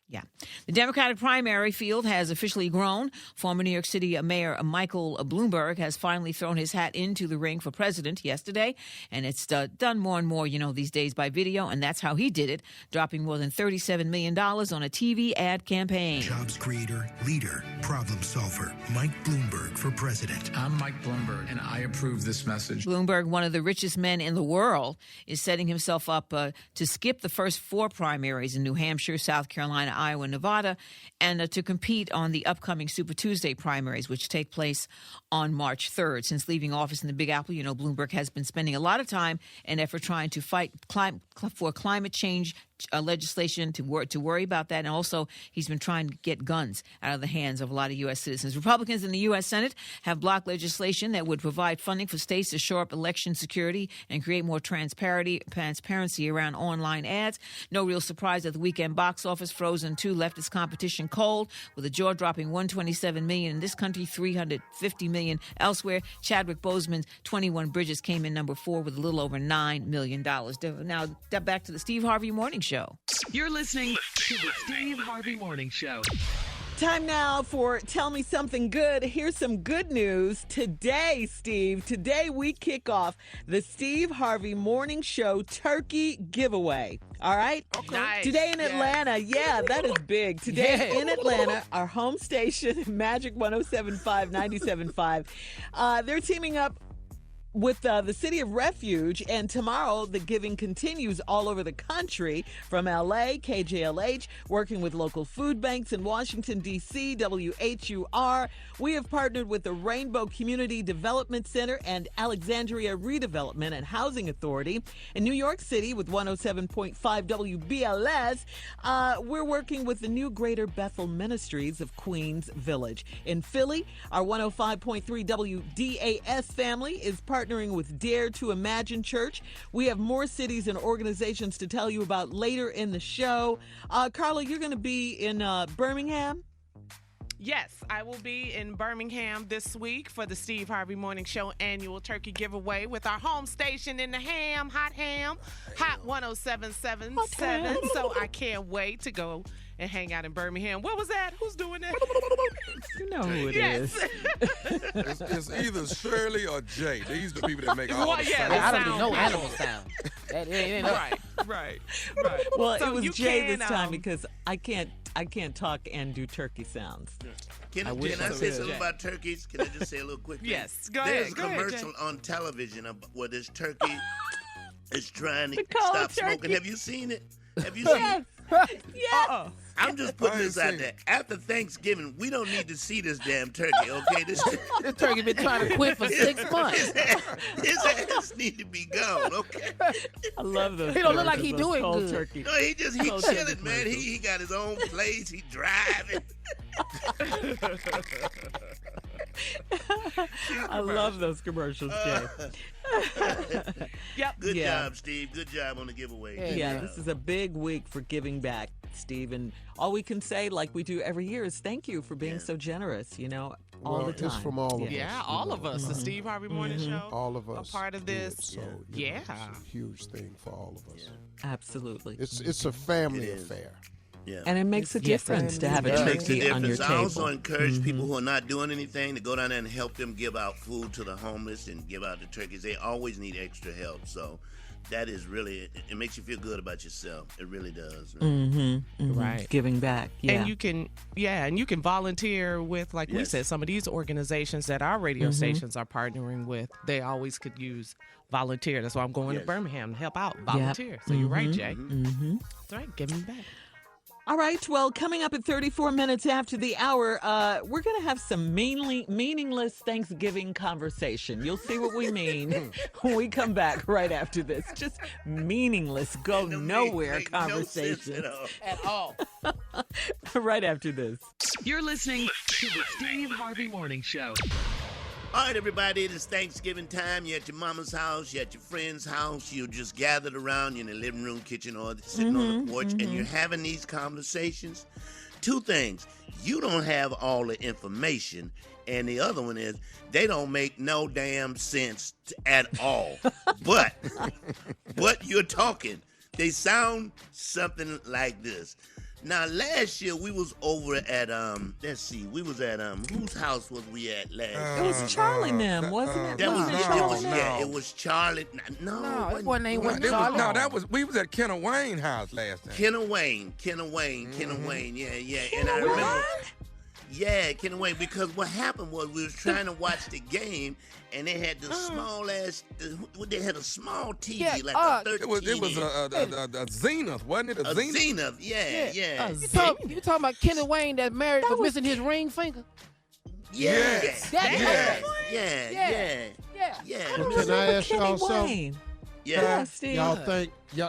Yeah. The Democratic primary field has officially grown. Former New York City Mayor Michael Bloomberg has finally thrown his hat into the ring for president yesterday. And it's done more and more, these days by video. And that's how he did it, dropping more than $37 million on a TV ad campaign. Jobs creator, leader, problem solver, Mike Bloomberg for president. I'm Mike Bloomberg, and I approve this message. Bloomberg, one of the richest men in the world, is setting himself up to skip the first 4 primaries in New Hampshire, South Carolina, Iowa, and Nevada, and to compete on the upcoming Super Tuesday primaries, which take place on March 3rd. Since leaving office in the Big Apple, Bloomberg has been spending a lot of time and effort trying to fight for climate change legislation, to worry about that. And also, he's been trying to get guns out of the hands of a lot of U.S. citizens. Republicans in the U.S. Senate have blocked legislation that would provide funding for states to shore up election security and create more transparency around online ads. No real surprise at the weekend box office. Frozen 2 left its competition cold, with a jaw-dropping $127 million in this country, $350 million elsewhere. Chadwick Boseman's 21 Bridges came in number 4 with a little over $9 million. Now, back to the Steve Harvey Morning Show. You're listening to the Steve Harvey Morning Show. Time now for Tell Me Something Good. Here's some good news. Today, Steve, we kick off the Steve Harvey Morning Show Turkey Giveaway. All right? Okay. Nice. Today in Atlanta. Yeah, that is big. Today in Atlanta, our home station, Magic 107.5, 97.5. They're teaming up with the City of Refuge, and tomorrow the giving continues all over the country, from LA, KJLH, working with local food banks in Washington, D.C., WHUR. We have partnered with the Rainbow Community Development Center and Alexandria Redevelopment and Housing Authority. In New York City with 107.5 WBLS, we're working with the new Greater Bethel Ministries of Queens Village. In Philly, our 105.3 WDAS family is partnering with Dare to Imagine Church. We have more cities and organizations to tell you about later in the show. Carla, you're going to be in Birmingham? Yes, I will be in Birmingham this week for the Steve Harvey Morning Show annual turkey giveaway with our home station in the Hot 107.7. So I can't wait to go and hang out in Birmingham. What was that? Who's doing that? You know who it is. It's either Shirley or Jay. These are the people that make all the sounds. I don't do no animal sound. Right. Well, So it was you Jay can, this time because I can't talk and do turkey sounds. Can I say something about turkeys? Can I just say a little quick thing? Yes, go There's ahead. a commercial on television where this turkey is trying to We call stop it turkey. smoking. Have you seen it? Have you seen it? Yes. I'm just putting I this ain't out seen there. it. After Thanksgiving, we don't need to see this damn turkey, okay? This turkey been trying to quit for 6 months. His ass need to be gone, okay? I love those. He don't look like commercials, he those doing cold good. Turkey. No, he Cold turkey chilling, man. He got his own place. He driving. I love those commercials, Jay. Yep. Good Yeah. job, Steve. Good job on the giveaway. Hey, Yeah, this is a big week for giving back, Steve. And all we can say, like we do every year, is thank you for being so generous, all Well, the time. it's from all of us. Yeah, you all know. of us. The Steve Harvey Morning Show. All of us. A part of do this. it, so, Yeah. it's a huge thing for all of us. Absolutely. It's a family It is. affair. Yeah. And it makes a Yes, difference to have a It makes a turkey on your difference. I also table. encourage people who are not doing anything to go down there and help them give out food to the homeless and give out the turkeys. They always need extra help. So that is really, it makes you feel good about yourself. It really does. Right. Giving back. Yeah. And you can volunteer with, like we Yes. said, some of these organizations that our radio stations are partnering with. They always could use volunteer. That's why I'm going to Yes. Birmingham to help out. Volunteer. So you're right, Jay. Mm-hmm. That's right. Give me back. All right. Well, coming up at 34 minutes after the hour, we're going to have some meaningless Thanksgiving conversation. You'll see what we mean when we come back right after this. Just meaningless, go nowhere Make no sense conversation. at all. At all. Right after this. You're listening to the Steve Harvey Morning Show. All right, everybody, it is Thanksgiving time. You're at your mama's house, you're at your friend's house, you're just gathered around, you're in the living room, kitchen, or sitting on the porch, and you're having these conversations. two things. You don't have all the information, and the other one is they don't make no damn sense at all. But you're talking. They sound something like this. Now, last year we was over at we was at whose house was we at last year? It was Charlie and them, wasn't it? It was Charlie. No, it wasn't Charlie. No, we was at Kenneth Wayne's house last time. Kenneth Wayne, yeah. And I remember. Yeah, Kenneth Wayne, because what happened was we was trying to watch the game, and they had the small ass. They had a small TV, like a 13. It was a Zenith, wasn't it? A Zenith, yeah. You talking about Kenneth Wayne that married for missing his ring finger? Yes. Yeah. Can I ask y'all something? Yeah.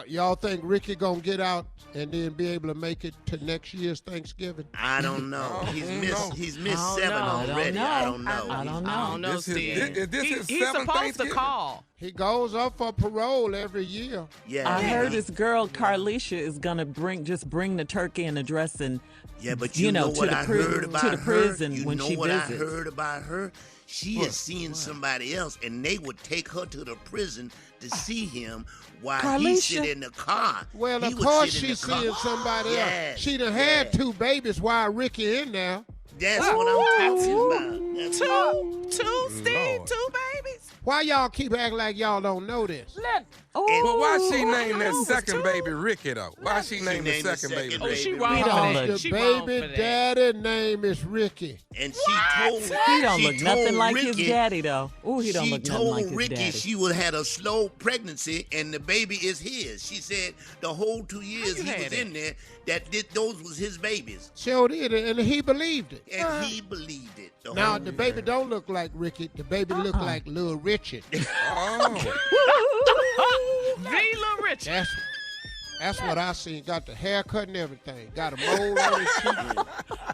Y'all think Ricky gonna get out and then be able to make it to next year's Thanksgiving? I don't know. He's missed 7 already. I don't know. Steve. Is this his He's 7th supposed Thanksgiving? to call. He goes up for parole every year. Yeah. I heard his girl Carlicia is gonna bring the turkey and the dressing. Yeah, but you know what I heard about to the prison her? when she You know what visits. I heard about her? She is seeing somebody else, and they would take her to the prison to see him while he sit in the car. Well, of course she's seeing somebody else. She done had 2 babies while Ricky in there. That's what I'm talking about. Two, Steve, 2 babies. Why y'all keep acting like y'all don't know this? But why she named that second baby Ricky, though? Why she named the second baby Ricky? She wrong for that. The baby daddy name is Ricky. And she told He don't look nothing like Ricky, his daddy, though. Ooh, he don't she look nothing like told his Ricky daddy. she had a slow pregnancy and the baby is his. She said the whole 2 years he was in there those was his babies. Sure did, and he believed it. And he believed it. Now, the baby don't look like Ricky. The baby look like Little Richard. Little Richard. That's what I seen. Got the haircut and everything. Got a mole on his cheek.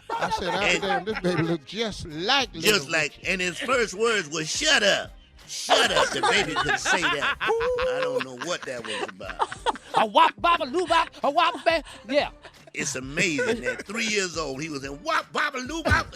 I said, damn, this baby look just like Little Richard. And his first words was, "Shut up. Shut up." The baby could say that. I don't know what that was about. A wop, baba, loo, bop, a wop, yeah. It's amazing that 3 years old, he was in wop, baba, loo, bop.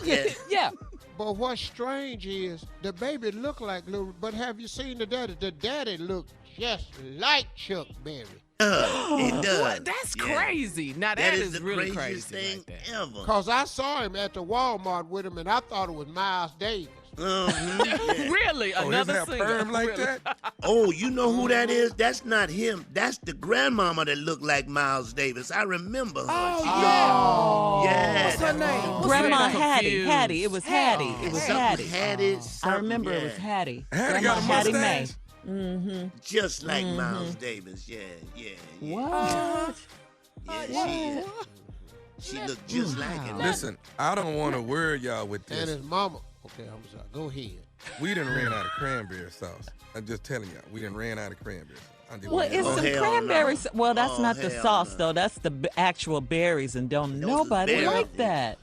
Yeah. But what's strange is the baby look like Little, but have you seen the daddy? The daddy look just like Chuck Berry. It does. That's crazy. Now that is the really craziest crazy thing ever. Because I saw him at the Walmart with him, and I thought it was Miles Davis. Really? Another his hair singer? perm like that? Oh, you know who that is? That's not him. That's the grandmama that looked like Miles Davis. I remember her. Oh, yeah. What's her name? Grandma Hattie. confused. Hattie. It was Hattie. It was Hattie. Hattie. I remember it was Hattie. Hattie Grandma got a Hattie May. mustache. Mm-hmm. Just like Miles Davis. Yeah. What? Yeah, she looked just like him. Listen, I don't want to worry y'all with And this. his mama. Okay, I'm sorry. Go ahead. We done ran out of cranberry sauce. I'm just telling y'all, we done ran out of cranberry sauce. Well, it's some hell cranberry. no. Well, that's not the hell sauce, no. though. That's the actual berries, and don't nobody berries. like that.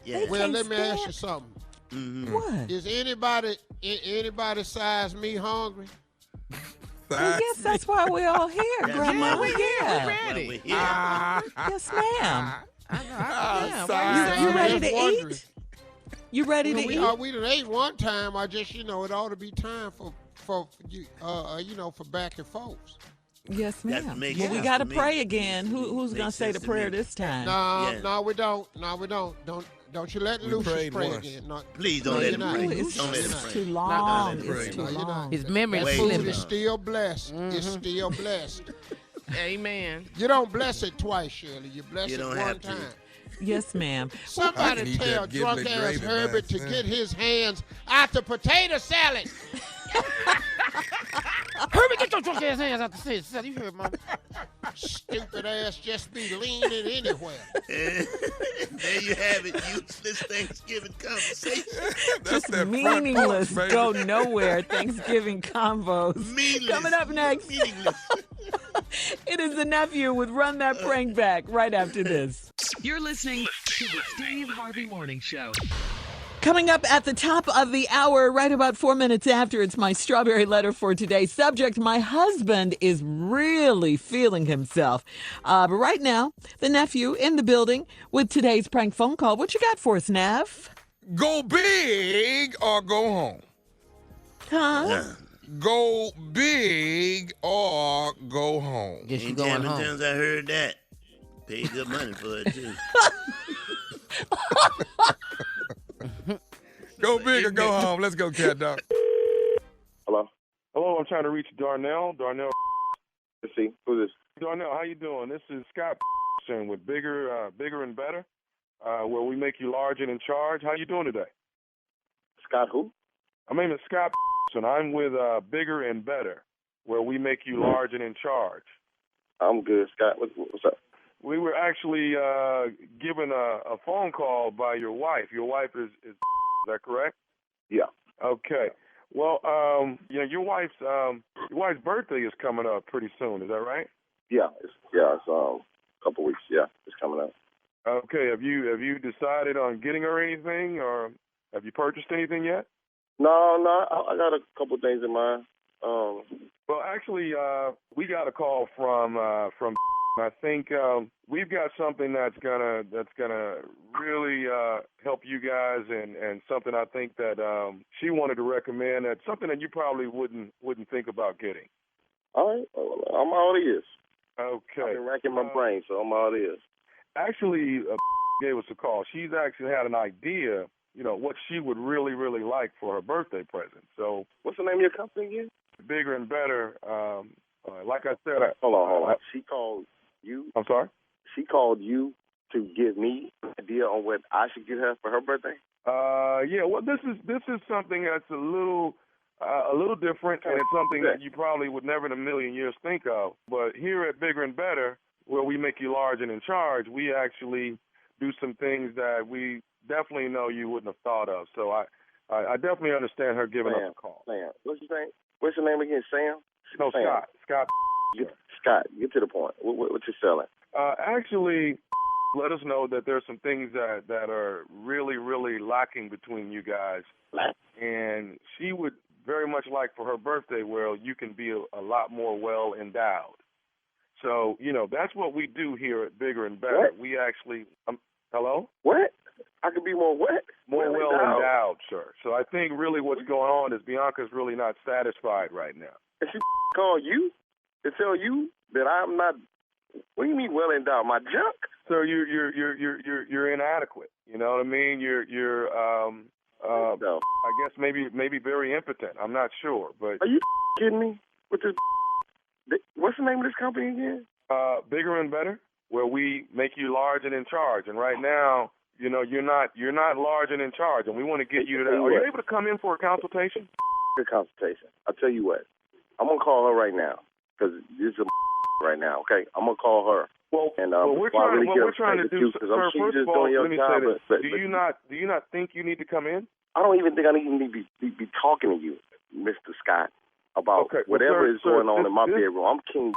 Yeah. They Well, can't let me ask you stand- something. What? Is anybody size me hungry? Well, yes, that's why we're all here, Grandma. we here. Yeah. We ready. Well, we're here. Yes, ma'am. I'm You ready just to wondering. eat? You ready to eat? We done ate one time. I just, it ought to be time for you, for back and forth. Yes, ma'am. That makes Well, we sense got to to me. pray again. Who's going to Makes say the sense to prayer me. this time? No, we don't. No, we don't. Don't you let Lucius prayed pray once. again. No, Please don't no, let you're him not. pray. Ooh, Don't let him it's pray. too long. let him It's pray. too No, you're not. long. His memory That is food slipping. is still blessed. It's still blessed. Amen. You don't bless it twice, Shirley. You bless You it don't one have to. time. Yes, ma'am. I Somebody can eat tell that drunk giblet ass gravy by Herbert to itself. get his hands out the potato salad. Herbie, get your drunk ass hands out the seat. You heard, Mama? Stupid ass just be leaning anywhere. There you have it. Useless Thanksgiving conversation. That's that front Meaningless, porch, baby. go nowhere Thanksgiving convos. Meaningless. Coming up next, Meaningless. it is the nephew with Run That Prank Back right after this. You're listening to the Steve Harvey Morning Show. Coming up at the top of the hour, right about 4 minutes after, it's my strawberry letter for today. Subject, my husband is really feeling himself. But right now, the nephew in the building with today's prank phone call. What you got for us, Nev? Go big or go home. Huh? Go big or go home. Guess you Ain't going how many home. times I heard that. Paid good money for it, too. Go big or go home. Let's go, cat dog. Hello, I'm trying to reach Darnell. Let's see, who's this? Darnell, how you doing? This is Scott with Bigger and Better, where we make you large and in charge. How you doing today? Scott who? My name is Scott, and I'm with Bigger and Better, where we make you large and in charge. I'm good, Scott. What's up? We were actually given a phone call by your wife. Your wife is that correct? Yeah. Okay. Well, your wife's birthday is coming up pretty soon. Is that right? Yeah. It's a couple weeks. Yeah, it's coming up. Okay. Have you decided on getting her anything, or have you purchased anything yet? No. I got a couple things in mind. Well, actually, we got a call from. I think we've got something that's gonna really help you guys, and something I think that she wanted to recommend. That's something that you probably wouldn't think about getting. All right, I'm all ears. Okay. I've been racking my brain, so I'm all ears. Actually, gave us a call. She's actually had an idea, what she would really, really like for her birthday present. So, what's the name of your company again? Bigger and Better. Like I said, hold on. She called you. I'm sorry? She called you to give me an idea on what I should get her for her birthday? Yeah. Well, this is something that's a little different, and it's something that you probably would never in a million years think of. But here at Bigger and Better, where we make you large and in charge, we actually do some things that we definitely know you wouldn't have thought of. So I definitely understand her giving us a call. Sam. What's your name? What's your name again? Sam? No, Sam. Scott. Scott, get to the point. What you selling? Actually, let us know that there's some things that are really, really lacking between you guys. And she would very much like for her birthday, where you can be a lot more well endowed. So, that's what we do here at Bigger and Better. What? We actually, hello? What? I could be more what? More well endowed, sir. So I think really what's going on is Bianca's really not satisfied right now. And she called you to tell you that I'm not. What do you mean well endowed? My junk? Sir, you're inadequate. You know what I mean? You're I guess maybe very impotent. I'm not sure, but are you kidding me? What's the name of this company again? Bigger and Better, where we make you large and in charge. And right now, you're not large and in charge, and we want to get you to that. Are you able to come in for a consultation? A consultation. I'll tell you what. I'm gonna call her right now, because this is right now. Okay, I'm gonna call her. Well, we're trying to do. Sir, first of all, let me say this. Do you not think you need to come in? I don't even think I need to be talking to you, Mr. Scott, about whatever is going on in my bedroom. I'm king,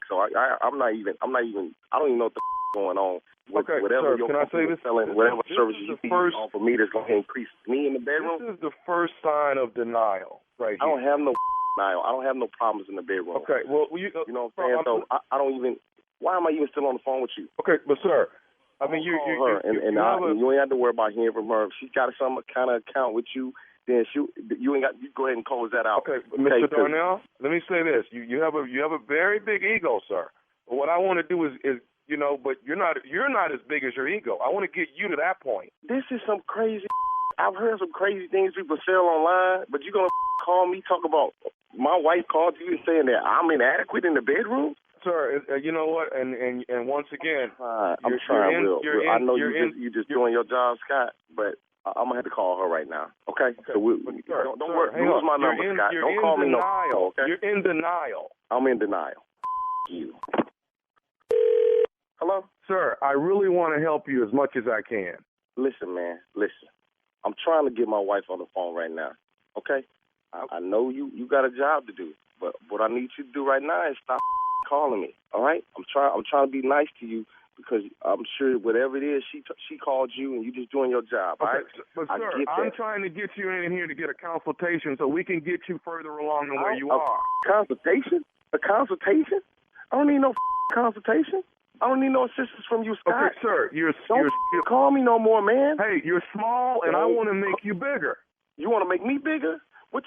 so I'm not even. I don't even know what the going on. Whatever your company is selling, whatever services you offer me that's going to increase me in the bedroom. This is the first sign of denial, right here. I don't have no denial. I don't have no problems in the bedroom. Okay, well, you know what I'm saying? So I don't even. Why am I even still on the phone with you? Okay, but sir, I mean, you ain't have to worry about hearing from her. If she got some kind of account with you, then you ain't got. You go ahead and close that out. Okay, Mr. Darnell, let me say this: you have a very big ego, sir. But what I want to do is but you're not as big as your ego. I want to get you to that point. This is some crazy. I've heard some crazy things people sell online, but you're gonna call me talk about my wife called you saying that I'm inadequate in the bedroom. Sir, you know what? And once again, I'm trying. I know you're just doing your job, Scott. But I'm gonna have to call her right now. Okay. So don't worry. Lose my number, Scott. Don't call me no. Okay. You're in denial. I'm in denial. You. Hello? Sir, I really want to help you as much as I can. Listen, man, listen. I'm trying to get my wife on the phone right now, okay? I know you got a job to do, but what I need you to do right now is stop calling me, all right? I'm trying to be nice to you, because I'm sure whatever it is, she called you and you just doing your job. Okay, Right? but sir, I'm trying to get you in here to get a consultation so we can get you further along than where you are. Consultation? A consultation? I don't need no consultation. I don't need no assistance from you, Scott. Okay, sir, you're call me no more, man. Hey, you're small, and I want to make you bigger. You want to make me bigger? What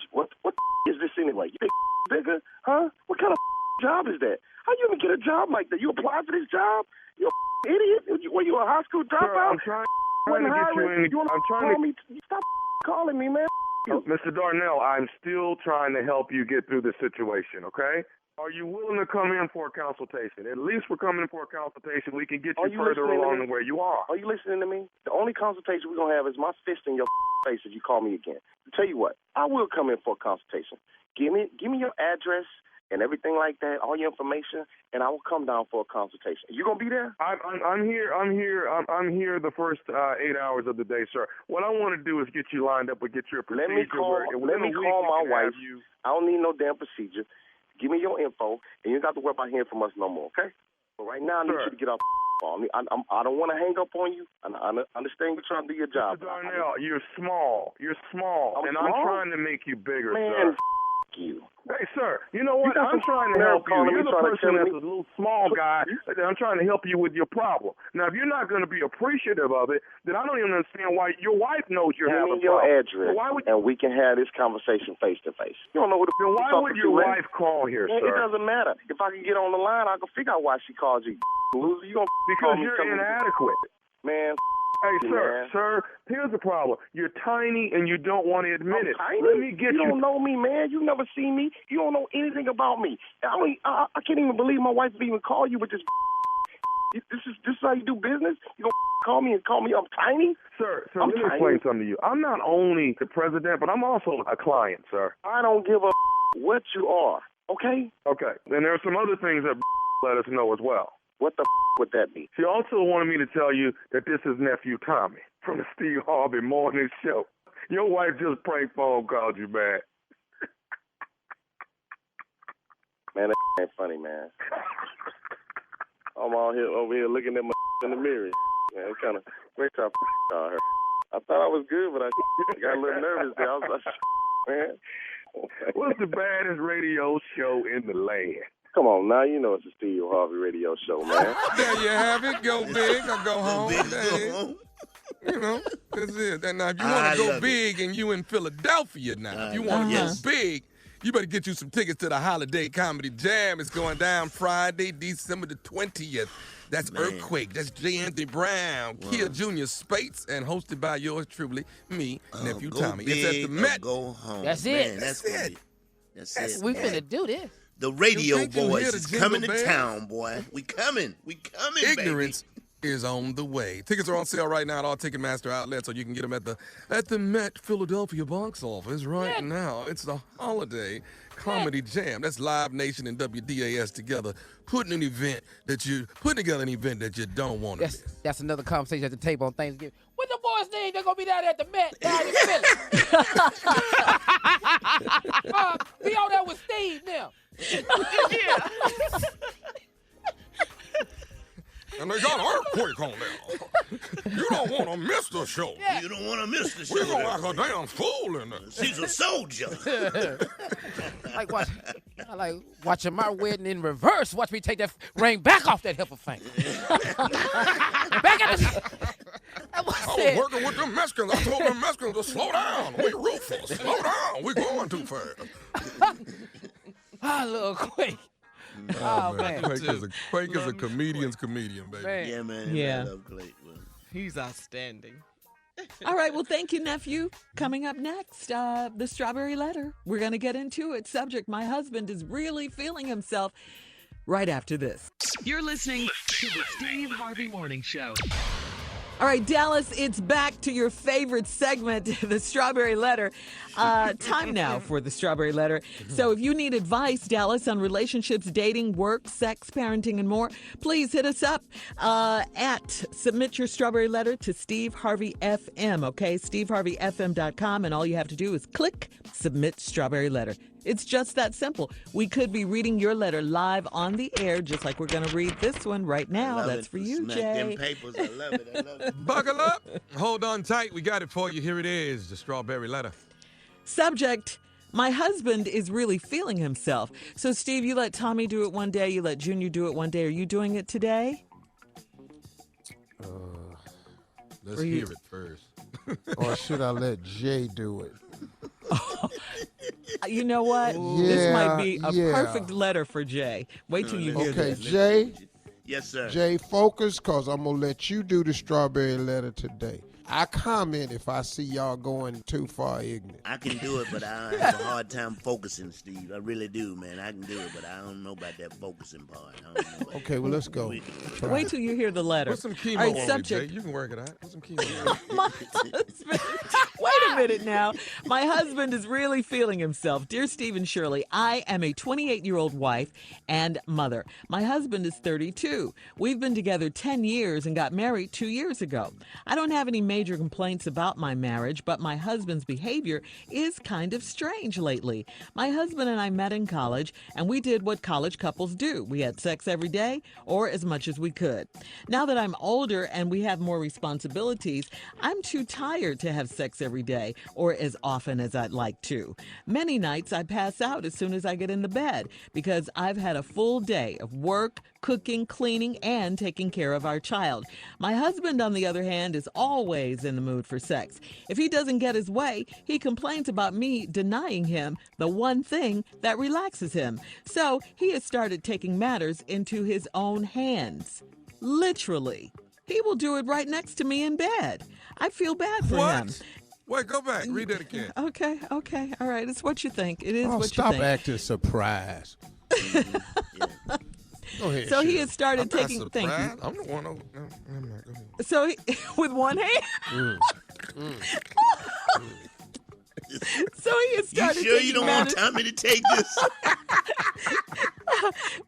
is this anyway? You think bigger? Huh? What kind of job is that? How you even get a job like that? You apply for this job? You idiot? Were you a high school dropout? Sir, I'm trying to get you in. I'm trying to me? Stop calling me, man. Mr. Darnell, I'm still trying to help you get through the situation, okay? Are you willing to come in for a consultation? At least we're coming in for a consultation. We can get you further along than where you are. Are you listening to me? The only consultation we're going to have is my fist in your face if you call me again. To tell you what, I will come in for a consultation. Give me your address and everything like that, all your information, and I will come down for a consultation. You going to be there? I'm here the first 8 hours of the day, sir. What I want to do is get you lined up and get your procedure. Let me call my wife. I don't need no damn procedure. Give me your info, and you don't have to worry about hearing from us no more, okay? But right now, I need you to get off the phone. I don't want to hang up on you. I understand you're trying to do your job. Mr. Darnell, you're small. You're small, I'm trying to make you bigger, man, sir. You. Hey, sir, you know what? I'm trying to help you. You're the person that's a little small guy. I'm trying to help you with your problem. Now, if you're not going to be appreciative of it, then I don't even understand why your wife knows you're having a problem. Give me your address, and we can have this conversation face to face. You don't know who the then why would your wife call here, sir? It doesn't matter. If I can get on the line, I can figure out why she called you. Loser, you gonna because you're inadequate, man. Hey, sir, here's the problem. You're tiny and you don't want to admit it. Tiny? Let me get you. You don't know me, man. You never seen me. You don't know anything about me. I can't even believe my wife would even call you with this. This is how you do business? You gonna call me I'm tiny? Sir, let me explain something to you. I'm not only the president, but I'm also a client, sir. I don't give a what you are, okay? Okay. And there are some other things that let us know as well. What the would that be? She also wanted me to tell you that this is nephew Tommy from the Steve Harvey Morning Show. Your wife just prank phone called you, man. Man, that ain't funny, man. I'm over here looking at my in the mirror. Man, it's kind of great time her. I thought I was good, but I got a little nervous there. I was like, man. What's the baddest radio show in the land? Come on, now you know it's the Steve Harvey radio show, man. There you have it. Go big or go home. Go home. You know, that's it. And now, if you want to go big and you in Philadelphia now, if you want to go big, you better get you some tickets to the Holiday Comedy Jam. It's going down Friday, December the 20th. That's Earthquake. That's J. Anthony Brown, Kia Jr. Spates, and hosted by yours truly, me, nephew Tommy. Big, it's at the Met. Go home. That's Man, it. That's it. That's it. We finna do this. The radio You think you boys hear the is jingle coming to bells? town, boy. We coming. Ignorance is on the way. Tickets are on sale right now at all Ticketmaster outlets, so you can get them at the Met Philadelphia box office right now. It's the Holiday Comedy Jam. That's Live Nation and WDAS together, putting together an event that you don't want to miss. That's another conversation at the table on Thanksgiving. What the boys name? They're gonna be down at the Met down in Philly. Be out there with Steve now. And they got an earthquake on there. You don't want to miss the show. You don't want to miss the show. We're going like a damn fool in there. She's a soldier. I like watching my wedding in reverse. Watch me take that ring back off that heifer thing. Back at the... I was working with them Mexicans. I told them Mexicans to slow down. We ruthless. Slow down. We going too fast. Little Quake. Oh, man. Quake is a comedian's comedian, baby. Man. Yeah, man. Yeah. I love Quake, man. He's outstanding. All right, well, thank you, nephew. Coming up next, the strawberry letter. We're going to get into it. Subject, my husband is really feeling himself right after this. You're listening to the Steve Harvey Morning Show. All right, Dallas, it's back to your favorite segment, the Strawberry Letter. Time now for the Strawberry Letter. So if you need advice, Dallas, on relationships, dating, work, sex, parenting, and more, please hit us up submit your Strawberry Letter to Steve Harvey FM, okay? SteveHarveyFM.com, and all you have to do is click Submit Strawberry Letter. It's just that simple. We could be reading your letter live on the air, just like we're going to read this one right now. That's for you, Smack Jay. them papers. I love it. I love it. Buckle up. Hold on tight. We got it for you. Here it is, the strawberry letter. Subject: my husband is really feeling himself. So, Steve, you let Tommy do it one day, you let Junior do it one day. Are you doing it today? Let's hear it first. Or should I let Jay do it? You know what? This might be a perfect letter for Jay. Wait till you hear this. Okay, Jay. Yes, sir. Jay, focus, because I'm going to let you do the strawberry letter today. I comment if I see y'all going too far ignorant. I can do it, but I have a hard time focusing, Steve. I really do, man. I can do it, but I don't know about that focusing part. I don't know about Okay, well, let's go. Wait till you hear the letter. Put some chemo All right, on subject. me, Jay. You can work it out. Put some chemo on me. My husband. Wait a minute now. My husband is really feeling himself. Dear Steve and Shirley, I am a 28-year-old wife and mother. My husband is 32. We've been together 10 years and got married 2 years ago. I don't have any major complaints about my marriage, but my husband's behavior is kind of strange lately. My husband and I met in college, and we did what college couples do. We had sex every day, or as much as we could. Now that I'm older and we have more responsibilities, I'm too tired to have sex every day, or as often as I'd like to. Many nights I pass out as soon as I get in the bed, because I've had a full day of work, cooking, cleaning, and taking care of our child. My husband, on the other hand, is always in the mood for sex. If he doesn't get his way, he complains about me denying him the one thing that relaxes him. So he has started taking matters into his own hands. Literally. He will do it right next to me in bed. I feel bad for him. Wait, go back. Read that again. Okay. All right. It's what you think. It is what you Stop think. acting surprised. Go ahead, So he Shirley. has started I'm taking. not Thank surprised. you. I'm the one. Go ahead. So he, with one hand. So he has You started sure taking you don't want matters. Tommy to take this?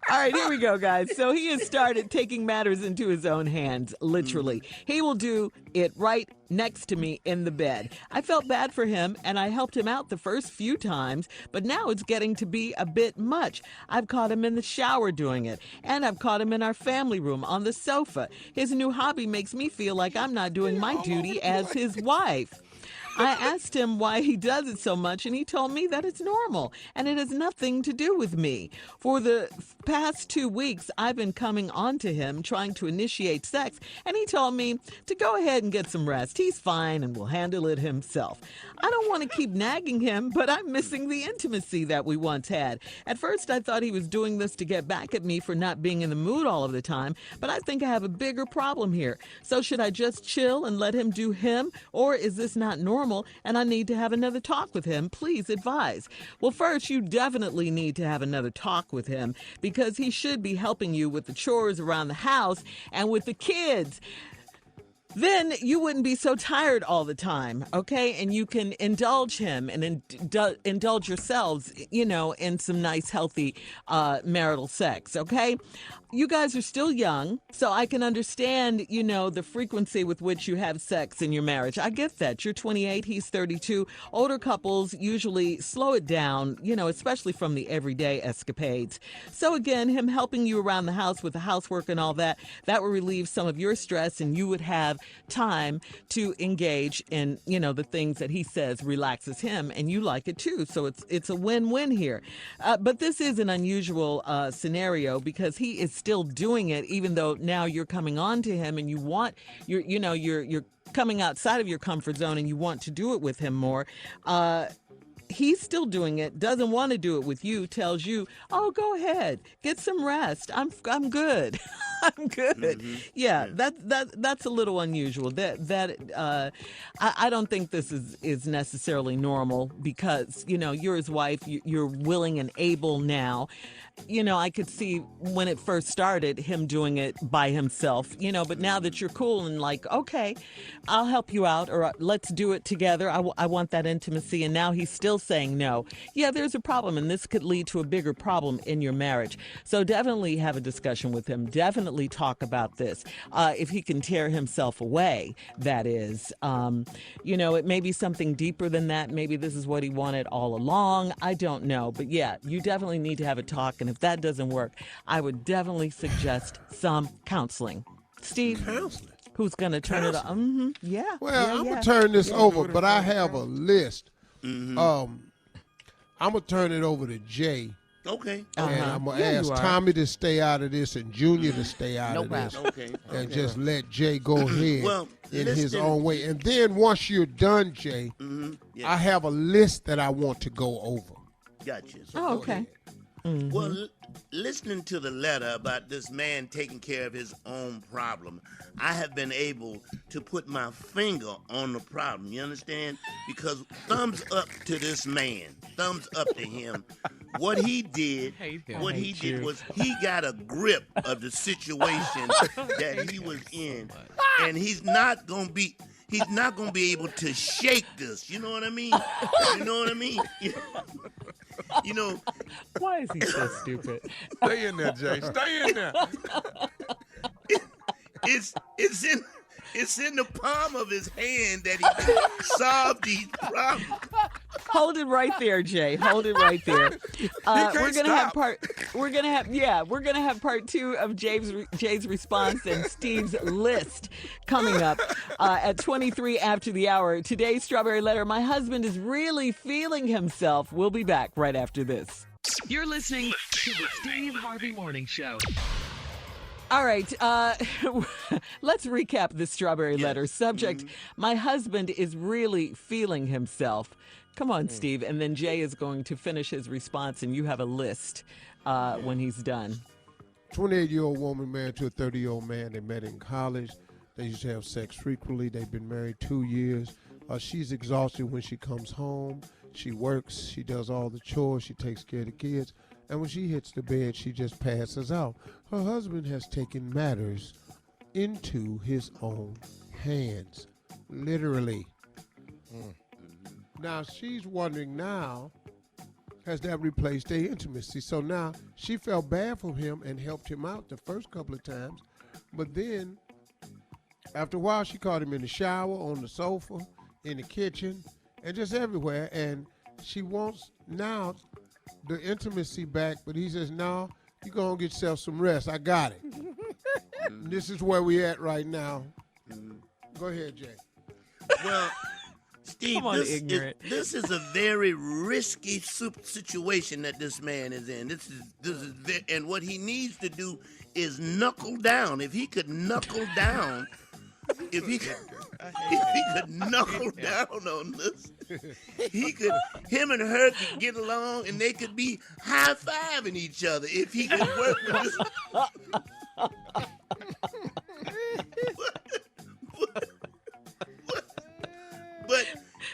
All right, here we go, guys. So he has started taking matters into his own hands, literally. He will do it right next to me in the bed. I felt bad for him, and I helped him out the first few times, but now it's getting to be a bit much. I've caught him in the shower doing it, and I've caught him in our family room on the sofa. His new hobby makes me feel like I'm not doing my duty as his wife. I asked him why he does it so much, and he told me that it's normal, and it has nothing to do with me. For the past 2 weeks, I've been coming on to him, trying to initiate sex, and he told me to go ahead and get some rest. He's fine and will handle it himself. I don't want to keep nagging him, but I'm missing the intimacy that we once had. At first, I thought he was doing this to get back at me for not being in the mood all of the time, but I think I have a bigger problem here. So should I just chill and let him do him, or is this not normal and I need to have another talk with him? Please advise. Well, first, you definitely need to have another talk with him because he should be helping you with the chores around the house and with the kids. Then you wouldn't be so tired all the time, okay? And you can indulge him and indulge yourselves, in some nice, healthy marital sex, okay? You guys are still young, so I can understand, the frequency with which you have sex in your marriage. I get that. You're 28, he's 32. Older couples usually slow it down, especially from the everyday escapades. So again, him helping you around the house with the housework and all that will relieve some of your stress, and you would have time to engage in, the things that he says relaxes him, and you like it too. So it's a win-win here. But this is an unusual scenario because he is still doing it, even though now you're coming on to him and you're coming outside of your comfort zone and you want to do it with him more. He's still doing it, doesn't want to do it with you, tells you, oh, go ahead, get some rest. I'm good. I'm good. Mm-hmm. Yeah, that's a little unusual. I don't think this is necessarily normal because, you're his wife, you're willing and able now. I could see when it first started him doing it by himself, but now that you're cool and like, okay, I'll help you out, or let's do it together. I want that intimacy. And now he's still saying no. Yeah, there's a problem, and this could lead to a bigger problem in your marriage. So definitely have a discussion with him. Definitely privately talk about this. If he can tear himself away, that is. It may be something deeper than that. Maybe this is what he wanted all along. I don't know. But yeah, you definitely need to have a talk. And if that doesn't work, I would definitely suggest some counseling. Steve? Counseling? Who's going to turn it on? Yeah. Well, I'm going to turn this over, but I have a list. Mm-hmm. I'm going to turn it over to Jay. Okay. And I'm going to ask Tommy to stay out of this and Junior to stay out No of this. Okay. And just let Jay go ahead in his listen. own way. And then once you're done, Jay, I have a list that I want to go over. Gotcha. Oh, okay. Well, listening to the letter about this man taking care of his own problem, I have been able to put my finger on the problem. You understand? Because thumbs up to this man. Thumbs up to him. What he did was he got a grip of the situation that he was in, and he's not gonna be able to shake this. You know what I mean? You know what I mean? You know. Why is he so stupid? Stay in there, Jay. Stay in there. It's in the palm of his hand that he can solve these problems. Hold it right there, Jay. Hold it right there. We're gonna have part 2 of Jay's response and Steve's list coming up at 23 after the hour. Today's Strawberry Letter. My husband is really feeling himself. We'll be back right after this. You're listening to the Steve Harvey Morning Show. All right, let's recap the Strawberry Letter. Subject, my husband is really feeling himself. Come on, Steve. And then Jay is going to finish his response, and you have a list when he's done. 28-year-old woman married to a 30-year-old man. They met in college. They used to have sex frequently. They've been married 2 years. She's exhausted when she comes home. She works. She does all the chores. She takes care of the kids. And when she hits the bed, she just passes out. Her husband has taken matters into his own hands, literally. Now, she's wondering now, has that replaced their intimacy? So now she felt bad for him and helped him out the first couple of times. But then, after a while, she caught him in the shower, on the sofa, in the kitchen, and just everywhere. And she wants now the intimacy back, but he says, no, you go and get yourself some rest. I got it. This is where we at right now. Go ahead, Jay. Well, Steve, this is a very risky situation that this man is in. This is and what he needs to do is knuckle down. If he could knuckle down, if he could knuckle down on this, him and her could get along, and they could be high-fiving each other if he could work with this. But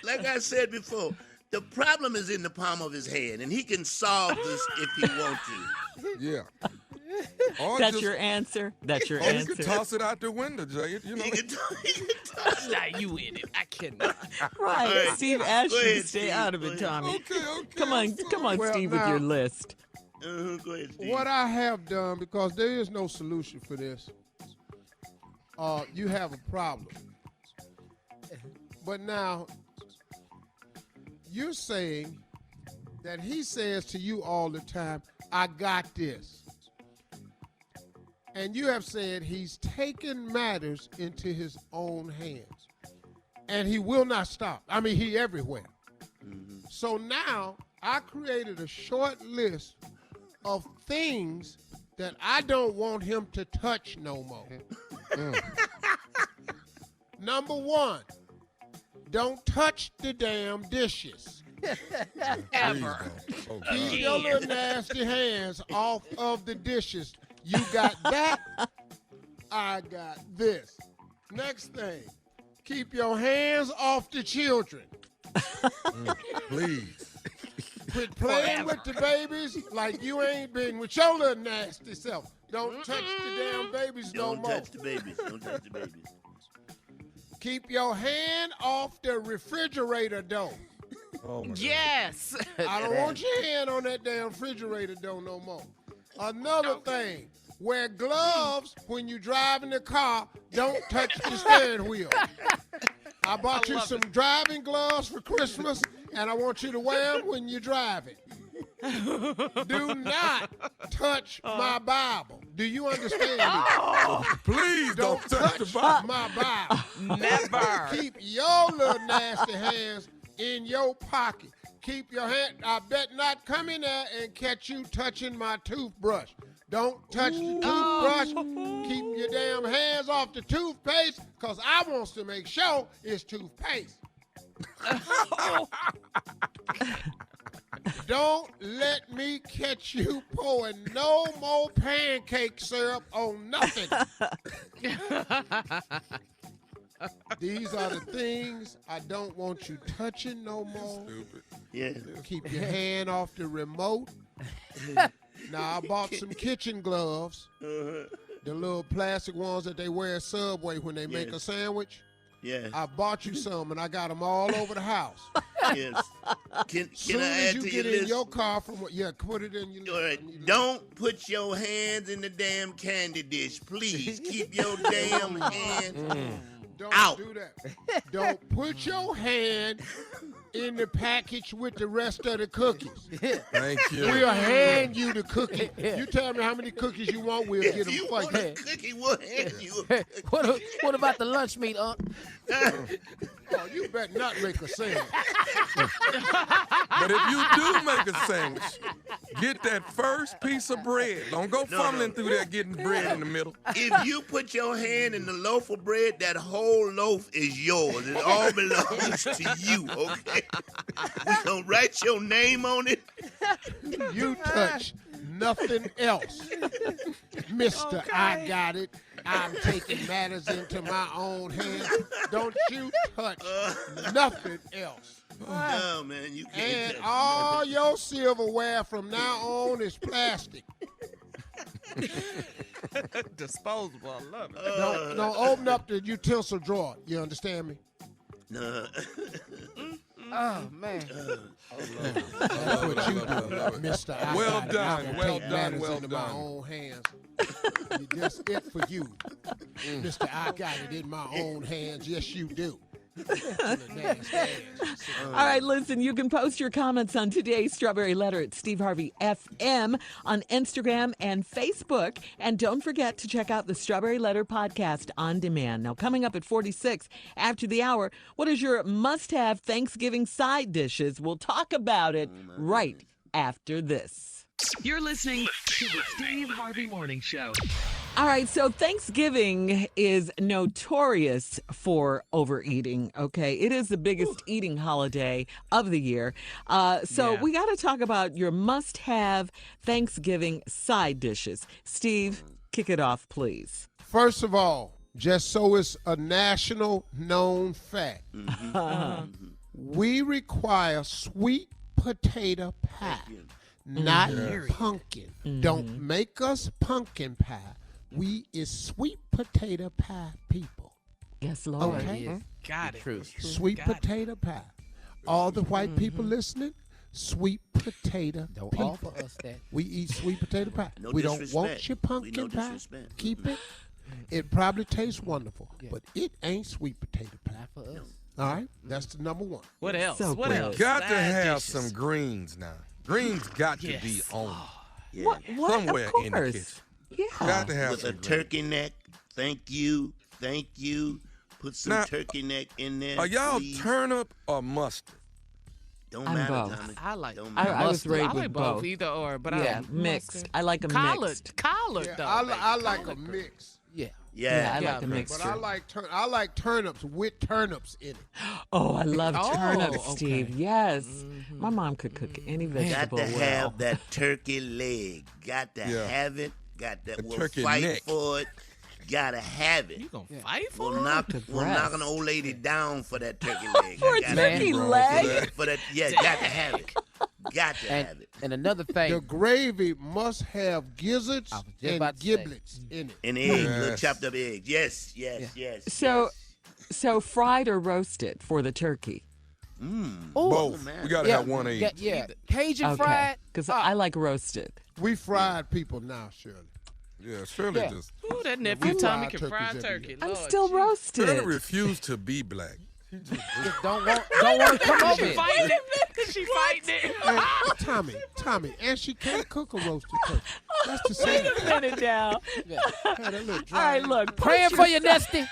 like I said before, the problem is in the palm of his hand, and he can solve this if he wants to. Yeah. That's your answer? That's your answer? You can toss it out the window, Jay. You know. He can toss Now you in it. I cannot. Right. Right. Steve asked you to stay Steve. out of it, Tommy. Okay. Come on, Well, Steve, with now- your list. Go ahead, Steve. What I have done, because there is no solution for this, you have a problem. But now, you're saying that he says to you all the time, I got this. And you have said he's taken matters into his own hands. And he will not stop. I mean, he everywhere. So now, I created a short list of things that I don't want him to touch no more. Number 1, don't touch the damn dishes. Ever. Keep your little nasty hands off of the dishes. You got that, I got this. Next thing, keep your hands off the children. Please. Quit playing with the babies like you ain't been with your little nasty self. Don't touch the damn babies no more. Don't touch the babies. Don't touch the babies. Keep your hand off the refrigerator door. Oh my Yes. I don't want your hand on that damn refrigerator door no more. Another thing, Wear gloves when you drive in the car. Don't touch the steering wheel. I bought you some driving gloves for Christmas, and I want you to wear them when you're driving. Do not touch my Bible. Do you understand me? Please don't touch the Bible. My Bible. Never. Keep your little nasty hands in your pocket. Keep your hand. I bet not come in there and catch you touching my toothbrush. Don't touch the toothbrush. Keep your damn hands off the toothpaste, because I wants to make sure it's toothpaste. Don't let me catch you pouring no more pancake syrup on nothing. These are the things I don't want you touching no more. Stupid. Yeah. Keep your hand off the remote. Now, I bought some kitchen gloves, the little plastic ones that they wear at Subway when they make a sandwich. Yeah. I bought you some, and I got them all over the house. Yes. Can Soon I as add you to get your in list? your car from put it in your All right. Don't put your hands in the damn candy dish. Please keep your damn hands Don't out. do that. Don't put your hand in the package with the rest of the cookies. Thank you. We'll hand you the cookie. You tell me how many cookies you want, we'll get them You for want you. a cookie, we'll hand you a cookie. What about the lunch meat, Unc? Oh, you better not make a sandwich. But if you do make a sandwich, get that first piece of bread. Don't go fumbling through there getting bread in the middle. If you put your hand in the loaf of bread, that whole loaf is yours. It all belongs to you, okay? We gonna write your name on it. You touch nothing else. Mister, I got it. I'm taking matters into my own hands. Don't you touch nothing else. No, man, you can't And touch all your silverware from now on is plastic. Disposable. I love it. Don't open up the utensil drawer. You understand me? No. Oh, man. That's what you do, Mister. I Well got it. done, I'm gonna well take done, matters well into my done. own hands. That's it for you, Mister. I got it in my own hands. Yes, you do. All right, listen, you can post your comments on today's Strawberry Letter at Steve Harvey FM on Instagram and Facebook. And don't forget to check out the Strawberry Letter podcast on demand. Now, coming up at 46 after the hour, what is your must-have Thanksgiving side dishes? We'll talk about it right after this. You're listening to the Steve Harvey Morning Show. All right, so Thanksgiving is notorious for overeating, okay? It is the biggest eating holiday of the year. We got to talk about your must-have Thanksgiving side dishes. Steve, kick it off, please. First of all, just so it's a national known fact, we require sweet potato pie, not pumpkin. Don't make us pumpkin pie. We is sweet potato pie people. Yes, Lord. Okay? Got it. True. Sweet potato pie. All the white people listening, sweet potato Don't people. offer us that. We eat sweet potato pie. No we don't disrespect. want your pumpkin No pie. disrespect. Keep it. It probably tastes wonderful, but it ain't sweet potato pie. Not for us. All right? That's the number one. What else? So What good. else? Got to Side have dishes. some greens now. Greens got to be on. Yeah. What? Somewhere Of in the course. kitchen. Yeah. Got to have With some a greens. turkey neck. Thank you. Put some Now, turkey neck in there. Are y'all please. turnip or mustard? Don't I'm matter, both. Tommy. I like. Don't I matter. was raised I with like both, both. either or, but Yeah, I like mixed. mustard. I like 'em collard, mixed. Collard, Yeah, though. I baby. like a Collard. mix. Yeah. Yeah, I Yeah. like the But mixture. I like turnips with turnips in it. Oh, I love Oh, turnips, okay. Steve. Yes. My mom could cook any Got vegetable to well. have that turkey leg. Got to Yeah. have it. Got that. The We'll turkey fight neck. for it. Gotta have it. You gonna fight for We'll it? knock, The we'll breast. knock an old lady down for that turkey leg. For a Gotta turkey have it. leg? For that, yeah, got to have it. Got to have And, it. and another thing. The gravy must have gizzards I was just and about to say. giblets in it. An egg, little Yes. chopped up egg. Yes, yes, yes. So, yes. so fried or roasted for the turkey? Ooh. Both. man. We got to Yeah, have one egg. Yeah. Cajun Okay. fried. Because I like roasted. We fried people now, Shirley. Yeah, Shirley Yeah. just. Ooh, that nephew we Tommy fried can fry turkeys every turkey. I'm Lord still Jesus. roasted. Shirley refused to be black. Just don't want to come over She here. fighting it. She fighting it. Tommy, and she can't cook a roasted turkey. That's the Wait same. a minute now. Had a little All dry. right, look. Praying for you, Nesty.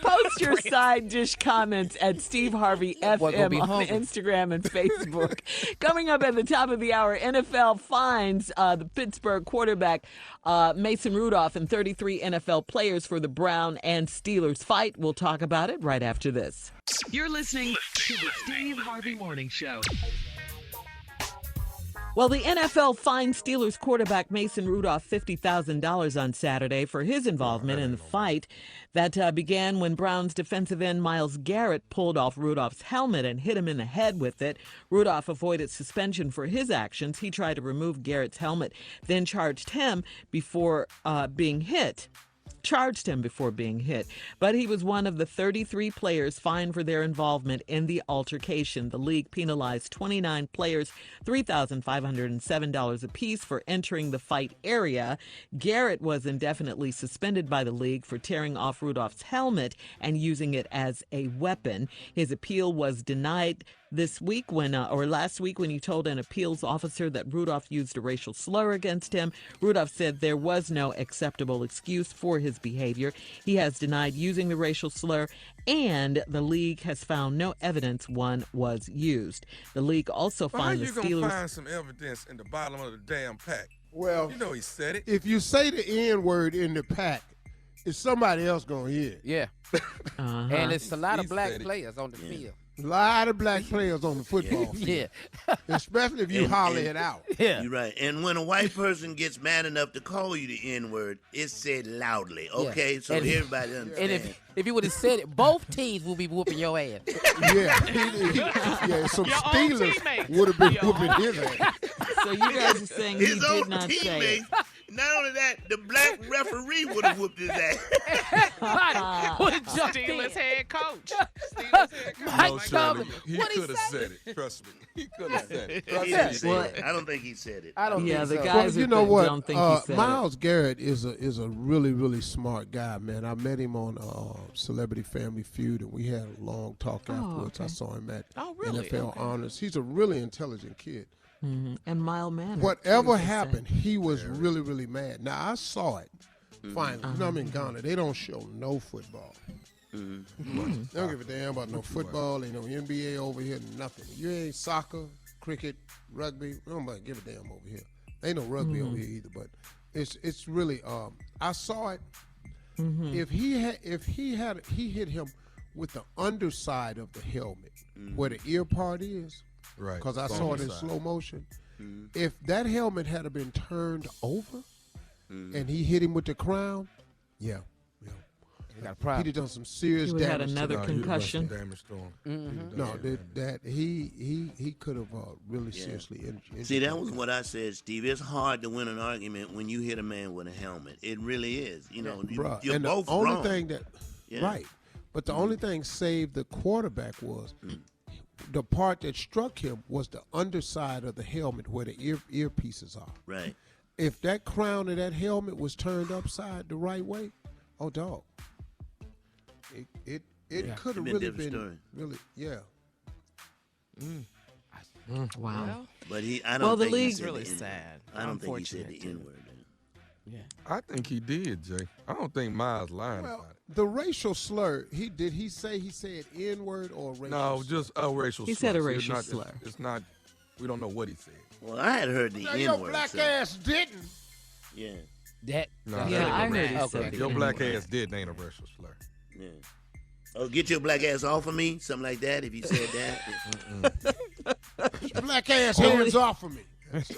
Post your side dish comments at Steve Harvey Boy, gonna FM be on hungry. Instagram and Facebook. Coming up at the top of the hour, NFL finds the Pittsburgh quarterback Mason Rudolph and 33 NFL players for the Brown and Steelers fight. We'll talk about it right after this. You're listening to the Steve Harvey Morning Show. Well, the NFL fined Steelers quarterback Mason Rudolph $50,000 on Saturday for his involvement in the fight that began when Browns defensive end Myles Garrett pulled off Rudolph's helmet and hit him in the head with it. Rudolph avoided suspension for his actions. He tried to remove Garrett's helmet, then charged him before being hit. But he was one of the 33 players fined for their involvement in the altercation. The league penalized 29 players $3,507 apiece for entering the fight area. Garrett was indefinitely suspended by the league for tearing off Rudolph's helmet and using it as a weapon. His appeal was denied last week when he told an appeals officer that Rudolph used a racial slur against him. Rudolph said there was no acceptable excuse for his behavior. He has denied using the racial slur, and the league has found no evidence one was used. The league also Well, how fined the you gonna Steelers. find some evidence in the bottom of the damn pack? Well, You know he said it. if you say the N word in the pack, is somebody else gonna hear it? Yeah. And it's a lot of He black said it. players on the field. A lot of black players on the football field. Yeah. Especially if you And- holler and- it out. Yeah. You're right. And when a white person gets mad enough to call you the N-word, it's said loudly, okay? So And- everybody And understands. if you would have said it, both teams will be whooping your ass. Yeah. Some Your own Steelers teammates. would have been Your whooping own- his ass. So you guys are saying he His did own not say teammates. it. Not only that, the black referee would have whooped his ass. Would have jumped in. Steelers head coach. Steelers head coach. Mike No, Tomlin. Shirley, he What'd he could have say? said it. Trust me. He could have said it. Trust He me. didn't say Well, it. I don't think he said it. I don't Yeah, think the so. guys You are know what? don't think he said Myles Garrett is a really, really smart guy, man. I met him on Celebrity Family Feud, and we had a long talk afterwards. okay. I saw him at Oh, really? NFL Okay. Honors. He's a really intelligent kid. And mild mannered. Whatever happened, he was really, really mad. Now, I saw it finally. You know, I'm in Ghana. They don't show no football. They don't give a damn about no football. Ain't no NBA over here, nothing. You ain't soccer, cricket, rugby. Nobody give a damn over here. Ain't no rugby over here either. But it's really. I saw it. If he hit him with the underside of the helmet, where the ear part is. Right. Because I It's saw on it in the side. slow motion. If that helmet had been turned over and he hit him with the crown, yeah. You got a He'd problem. have done some serious He would've had damage. another to You'd have done some concussion. damage to him. Mm-hmm. No, he could have really seriously injured. See, that was what I said, Steve. It's hard to win an argument when you hit a man with a helmet. It really is. You know, Bruh, you're and both the only wrong. thing that Yeah. right, but the only thing saved the quarterback was the part that struck him was the underside of the helmet where the earpieces are. Right. If that crown of that helmet was turned upside the right way, oh dog, it could have Been a really different been story. really Wow. But I Well, don't the think he league's said really the N-word. sad. I don't think he said the Unfortunate, too. N-word. I think he did, Jay. I don't think Miles lying well. about it. The racial slur. He said N-word or racial? No, slur? just a racial He slur. said a See, racial it's slur. It's not. We don't know what he said. Well, I had heard the Now, your N-word. black so- ass didn't. Yeah. That. No, that's Yeah, that it. I ain't a heard he racial said slur. the Your black N-word. ass did ain't a racial slur. Yeah. Oh, get your black ass off of me, something like that. If you said that. Black ass hands off of me. Or So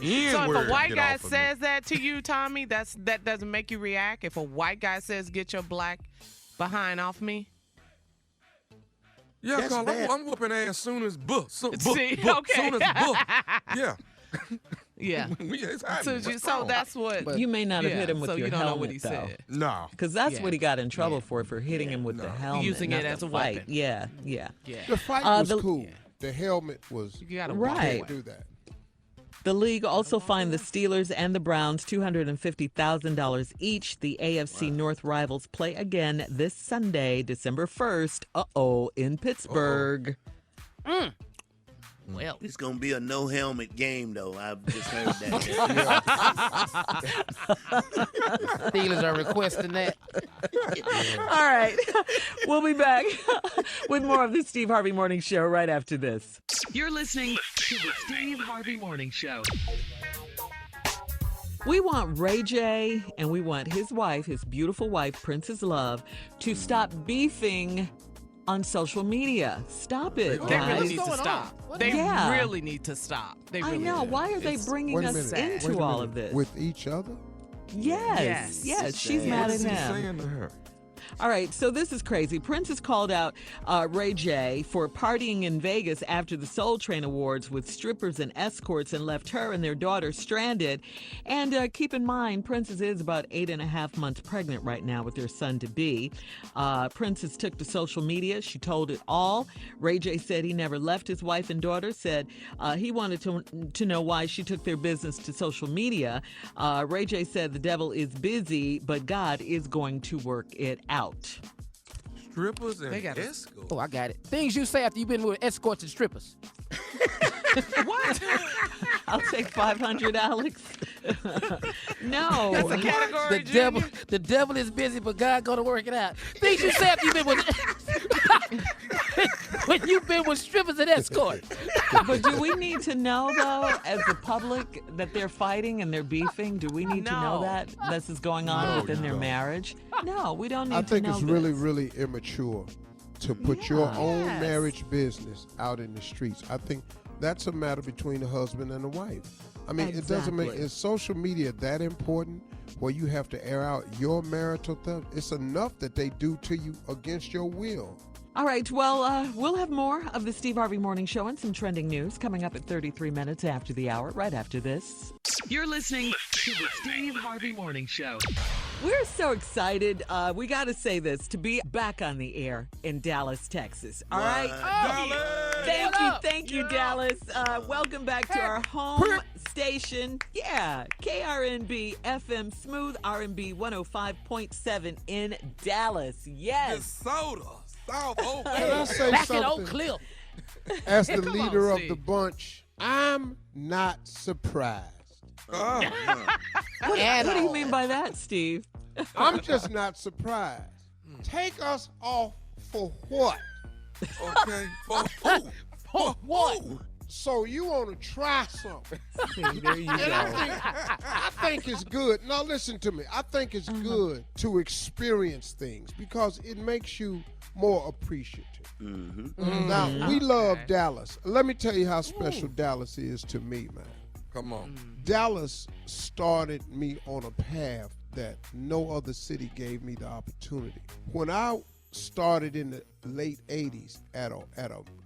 N-word, if a white get guy off of me. says that to you, Tommy, that doesn't make you react. If a white guy says, "Get your black behind off me," Yeah, That's cause bad. I'm whooping ass soon as book. See, okay. Soon as book. Yeah. yeah. It's So, happening. What's so wrong? that's what. You may not have yeah, hit him with so your you don't helmet, know what he though. said. No. Because that's Yeah. what he got in trouble for hitting him with the No. helmet. Using not it as the a fight. weapon. Yeah. Yeah. The fight was the- cool. The helmet was. You gotta Right. walk Can't away. do that. The league also fined the Steelers and the Browns $250,000 each. The AFC North rivals play again this Sunday, December 1st. In Pittsburgh. Well, it's going to be a no-helmet game, though. I've just heard that. Steelers are requesting that. All right. We'll be back with more of the Steve Harvey Morning Show right after this. You're listening to the Steve Harvey Morning Show. We want Ray J and we want his wife, his beautiful wife, Princess Love, to stop beefing on social media. Stop it, They guys. really need to stop. They really need to stop. They really I know. do. Why are they bringing us into all of this? With each other? Yes. She's mad at him. Saying to her? All right, so this is crazy. Princess called out Ray J for partying in Vegas after the Soul Train Awards with strippers and escorts and left her and their daughter stranded. And keep in mind, Princess is about 8.5 months pregnant right now with their son-to-be. Princess took to social media. She told it all. Ray J said he never left his wife and daughter, said he wanted to know why she took their business to social media. Ray J said the devil is busy, but God is going to work it out. Strippers and escorts. Oh, I got it. Things you say after you've been with escorts and strippers. What? I'll take 500, Alex. No. That's a category, The devil is busy, but God gonna work it out. Things you say after you've been with when you've been with strippers and escorts. But do we need to know, though, as the public, that they're fighting and they're beefing? Do we need to know that this is going on within their marriage? No, we don't need to know. I think it's this. really, really immature to put your own marriage business out in the streets. I think that's a matter between the husband and the wife. I mean, it doesn't make, is social media that important where you have to air out your marital stuff? It's enough that they do to you against your will. All right, well, we'll have more of the Steve Harvey Morning Show and some trending news coming up at 33 minutes after the hour, right after this. You're listening to the Steve Harvey Morning Show. We're so excited, we got to say this, to be back on the air in Dallas, Texas. All right? Thank you, Dallas. Welcome back to our home station. Yeah, KRNB FM, Smooth R&B 105.7 in Dallas. Yes. DeSoto, South Oak. Can I say Back something? in Oak Cliff. As the Come leader on, of Steve. the bunch, I'm not surprised. What do you mean by that, Steve? I'm just not surprised. Take us off for what? Okay, for who? For what? So you want to try something? There you And go. I think it's good. Now listen to me. I think it's good to experience things because it makes you more appreciative. Now, we love Dallas. Let me tell you how special Dallas is to me, man. Come on. Dallas started me on a path that no other city gave me the opportunity. When I started in the late 80s at a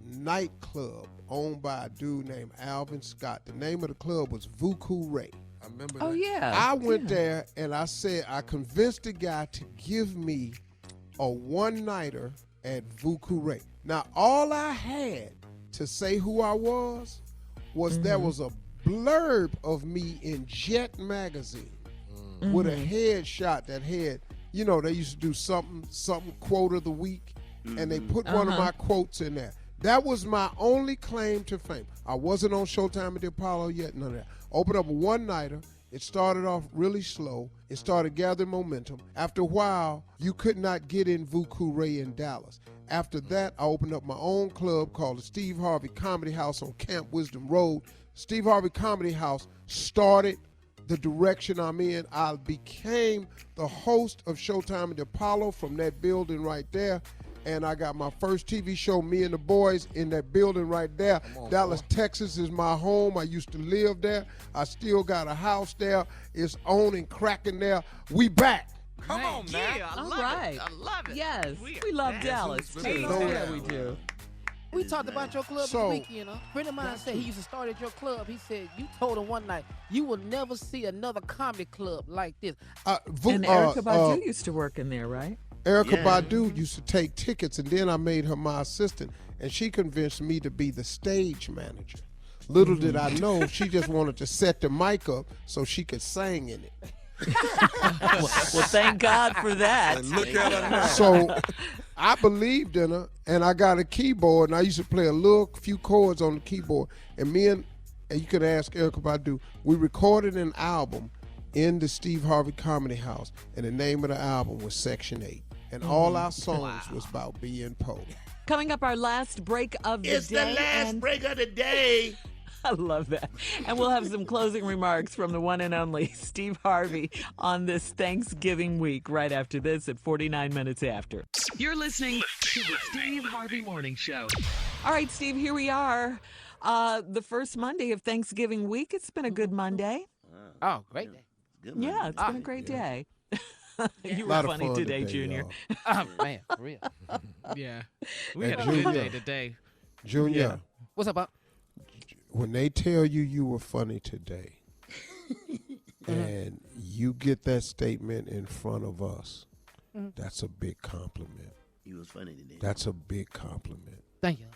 nightclub owned by a dude named Alvin Scott, the name of the club was Vuku Ray. I remember Oh, that. yeah. I went there and I convinced the guy to give me a one-nighter at Vuku Ray. Now, all I had to say who I was there was a blurb of me in Jet magazine with a headshot that had, you know, they used to do something quote of the week, and they put one of my quotes in there. That was my only claim to fame. I wasn't on Showtime at the Apollo yet, none of that. Opened up a one-nighter. It started off really slow. It started gathering momentum. After a while, you could not get in Vuku Ray in Dallas. After that, I opened up my own club called the Steve Harvey Comedy House on Camp Wisdom Road. Steve Harvey Comedy House started the direction I'm in. I became the host of Showtime at the Apollo from that building right there. And I got my first TV show, Me and the Boys, in that building right there. Dallas, Texas is my home. I used to live there. I still got a house there. It's on and cracking there. We back. Come on, man. Yeah, I All love right. it. I love it. Yes, We we love are Dallas, back. too. No Yeah, doubt. we do. We talked about your club So- this weekend. A friend of mine said he used to start at your club. He said you told him one night you will never see another comedy club like this. And Erica Badu used to work in there, right? Erica Badu used to take tickets, and then I made her my assistant, and she convinced me to be the stage manager. Little did I know, she just wanted to set the mic up so she could sing in it. Well, thank God for that. And look at her now. So I believed in her, and I got a keyboard, and I used to play a few chords on the keyboard. And and you could ask Erykah Badu, we recorded an album in the Steve Harvey Comedy House, and the name of the album was Section 8. And all our songs was about being poor. Coming up, our last break of the day. It's the last break of the day. I love that. And we'll have some closing remarks from the one and only Steve Harvey on this Thanksgiving week right after this at 49 minutes after. You're listening to the Steve Harvey Morning Show. All right, Steve, here we are. The first Monday of Thanksgiving week. It's been a good Monday. Oh, great day. Yeah, it's been a great day. You were Lot of funny fun today, today, Junior. Oh, man, for real. Yeah. We And had a good Junior. day today. Junior, What's up, Bob? when they tell you were funny today, and you get that statement in front of us, that's a big compliment. You was funny today. That's a big compliment. Thank you.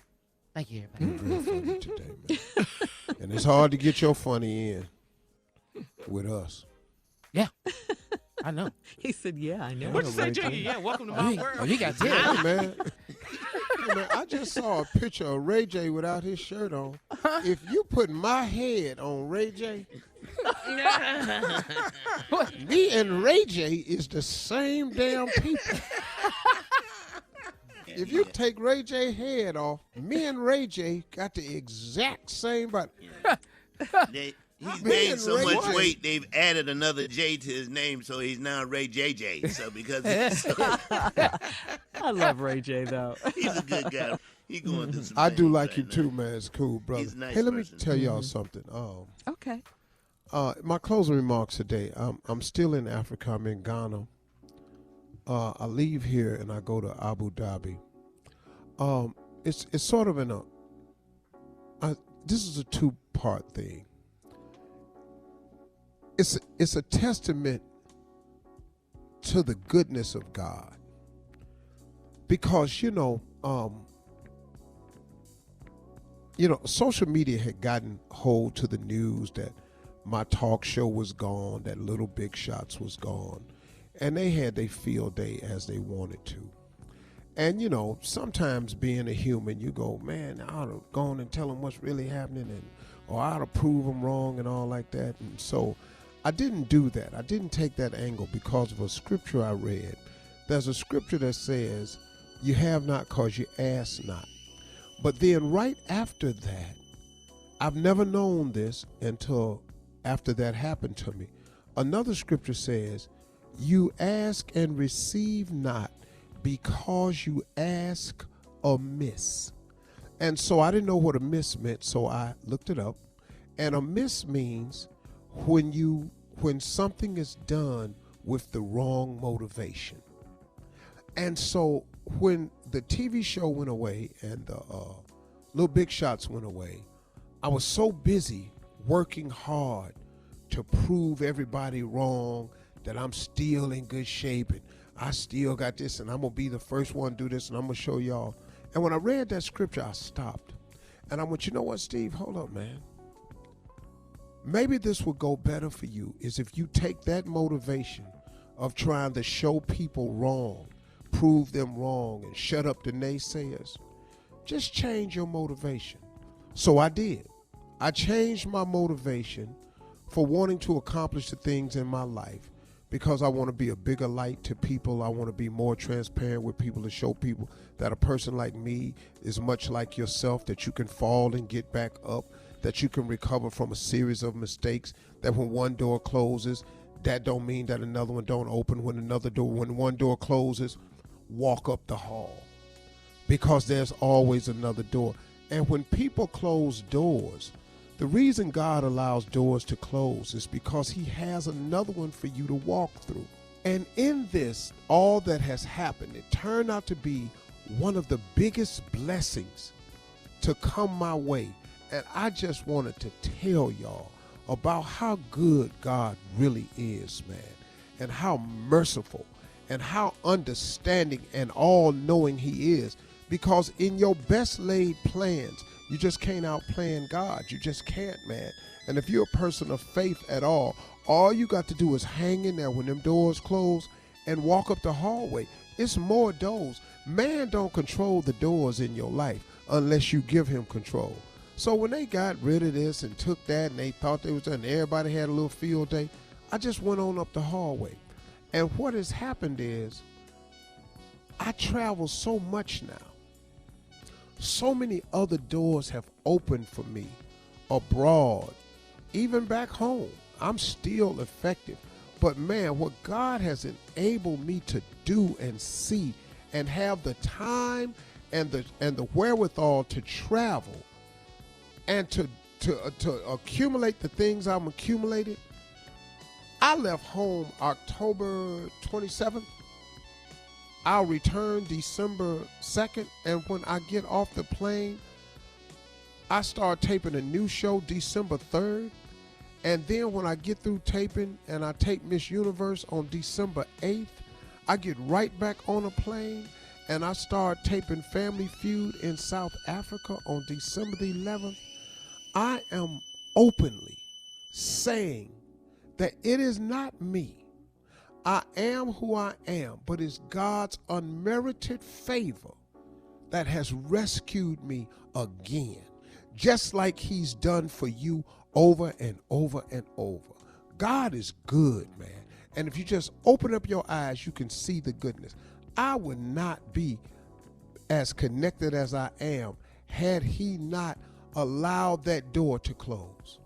Thank you, everybody. You're real funny today, man. And it's hard to get your funny in with us. Yeah. I know. He said, yeah, I know. What you say, Ray Junior? J. Yeah, welcome to my world. Oh, you got Hey, that. man. Hey, man, I just saw a picture of Ray J without his shirt on. If you put my head on Ray J, me and Ray J is the same damn people. If you take Ray J head off, me and Ray J got the exact same body. He's Me gained and so Ray much J. weight, they've added another J to his name, so he's now Ray JJ. So because I love Ray J, though. he's a good guy. He's going through some I do things like right you now. too, man. It's cool, brother. He's a nice hey, let me person. tell y'all something. Okay. My closing remarks today. I'm still in Africa. I'm in Ghana. I leave here and I go to Abu Dhabi. It's sort of this is a two-part thing. It's a testament to the goodness of God, because social media had gotten hold to the news that my talk show was gone, that Little Big Shots was gone, and they had their field day as they wanted to. And sometimes being a human, you go, man, I ought to go on and tell them what's really happening, or I ought to prove them wrong and all like that. And so I didn't do that. I didn't take that angle because of a scripture I read. There's a scripture that says, you have not because you ask not. But then right after that, I've never known this until after that happened to me. Another scripture says, you ask and receive not because you ask amiss. And so I didn't know what amiss meant, so I looked it up. And amiss means when something is done with the wrong motivation. And so when the TV show went away and the Little Big Shots went away, I was so busy working hard to prove everybody wrong, that I'm still in good shape and I still got this and I'm going to be the first one to do this and I'm going to show y'all. And when I read that scripture, I stopped. And I went, you know what, Steve? Hold up, man. Maybe this would go better for you is if you take that motivation of trying to show people wrong, prove them wrong, and shut up the naysayers. Just change your motivation. So I did. I changed my motivation for wanting to accomplish the things in my life because I want to be a bigger light to people. I want to be more transparent with people, to show people that a person like me is much like yourself, that you can fall and get back up, that you can recover from a series of mistakes, that when one door closes, that don't mean that another one don't open. When one door closes, walk up the hall, because there's always another door. And when people close doors, the reason God allows doors to close is because he has another one for you to walk through. And in this, all that has happened, it turned out to be one of the biggest blessings to come my way. And I just wanted to tell y'all about how good God really is, man, and how merciful and how understanding and all-knowing he is. Because in your best laid plans, You just can't outplan God. You just can't, man. And if you're a person of faith at all you got to do is hang in there when them doors close and walk up the hallway. It's more doors. Man don't control the doors in your life unless you give him control. So when they got rid of this and took that and they thought they was done, everybody had a little field day, I just went on up the hallway. And what has happened is I travel so much now. So many other doors have opened for me abroad, even back home. I'm still effective. But man, what God has enabled me to do and see and have the time and the wherewithal to travel and to accumulate the things I'm accumulated. I left home October 27th. I'll return December 2nd, and when I get off the plane, I start taping a new show December 3rd, and then when I get through taping and I tape Miss Universe on December 8th, I get right back on a plane and I start taping Family Feud in South Africa on December the 11th. I am openly saying that it is not me. I am who I am, but it's God's unmerited favor that has rescued me again, just like he's done for you over and over and over. God is good, man. And if you just open up your eyes, you can see the goodness. I would not be as connected as I am had he not allowed that door to close.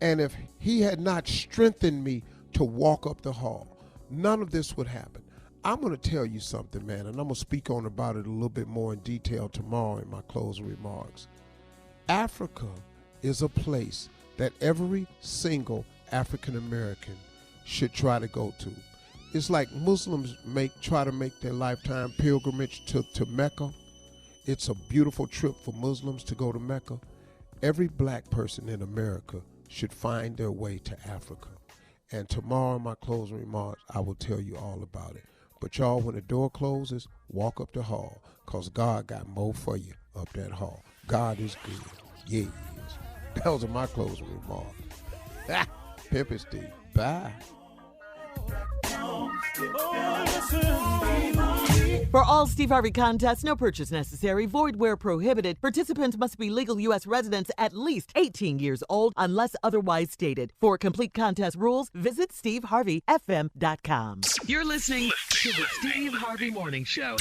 And if he had not strengthened me to walk up the hall, none of this would happen. I'm going to tell you something, man, and I'm going to speak on about it a little bit more in detail tomorrow in my closing remarks. Africa is a place that every single African American should try to go to. It's like Muslims try to make their lifetime pilgrimage to Mecca. It's a beautiful trip for Muslims to go to Mecca. Every black person in America should find their way to Africa. And tomorrow in my closing remarks, I will tell you all about it. But y'all, when the door closes, walk up the hall, because God got more for you up that hall. God is good. Yeah, he is. Those are my closing remarks. Pimpin' Steve. Bye. For all Steve Harvey contests, no purchase necessary, void where prohibited. Participants must be legal U.S. residents at least 18 years old unless otherwise stated. For complete contest rules, visit SteveHarveyFM.com. You're listening to the Steve Harvey Morning Show.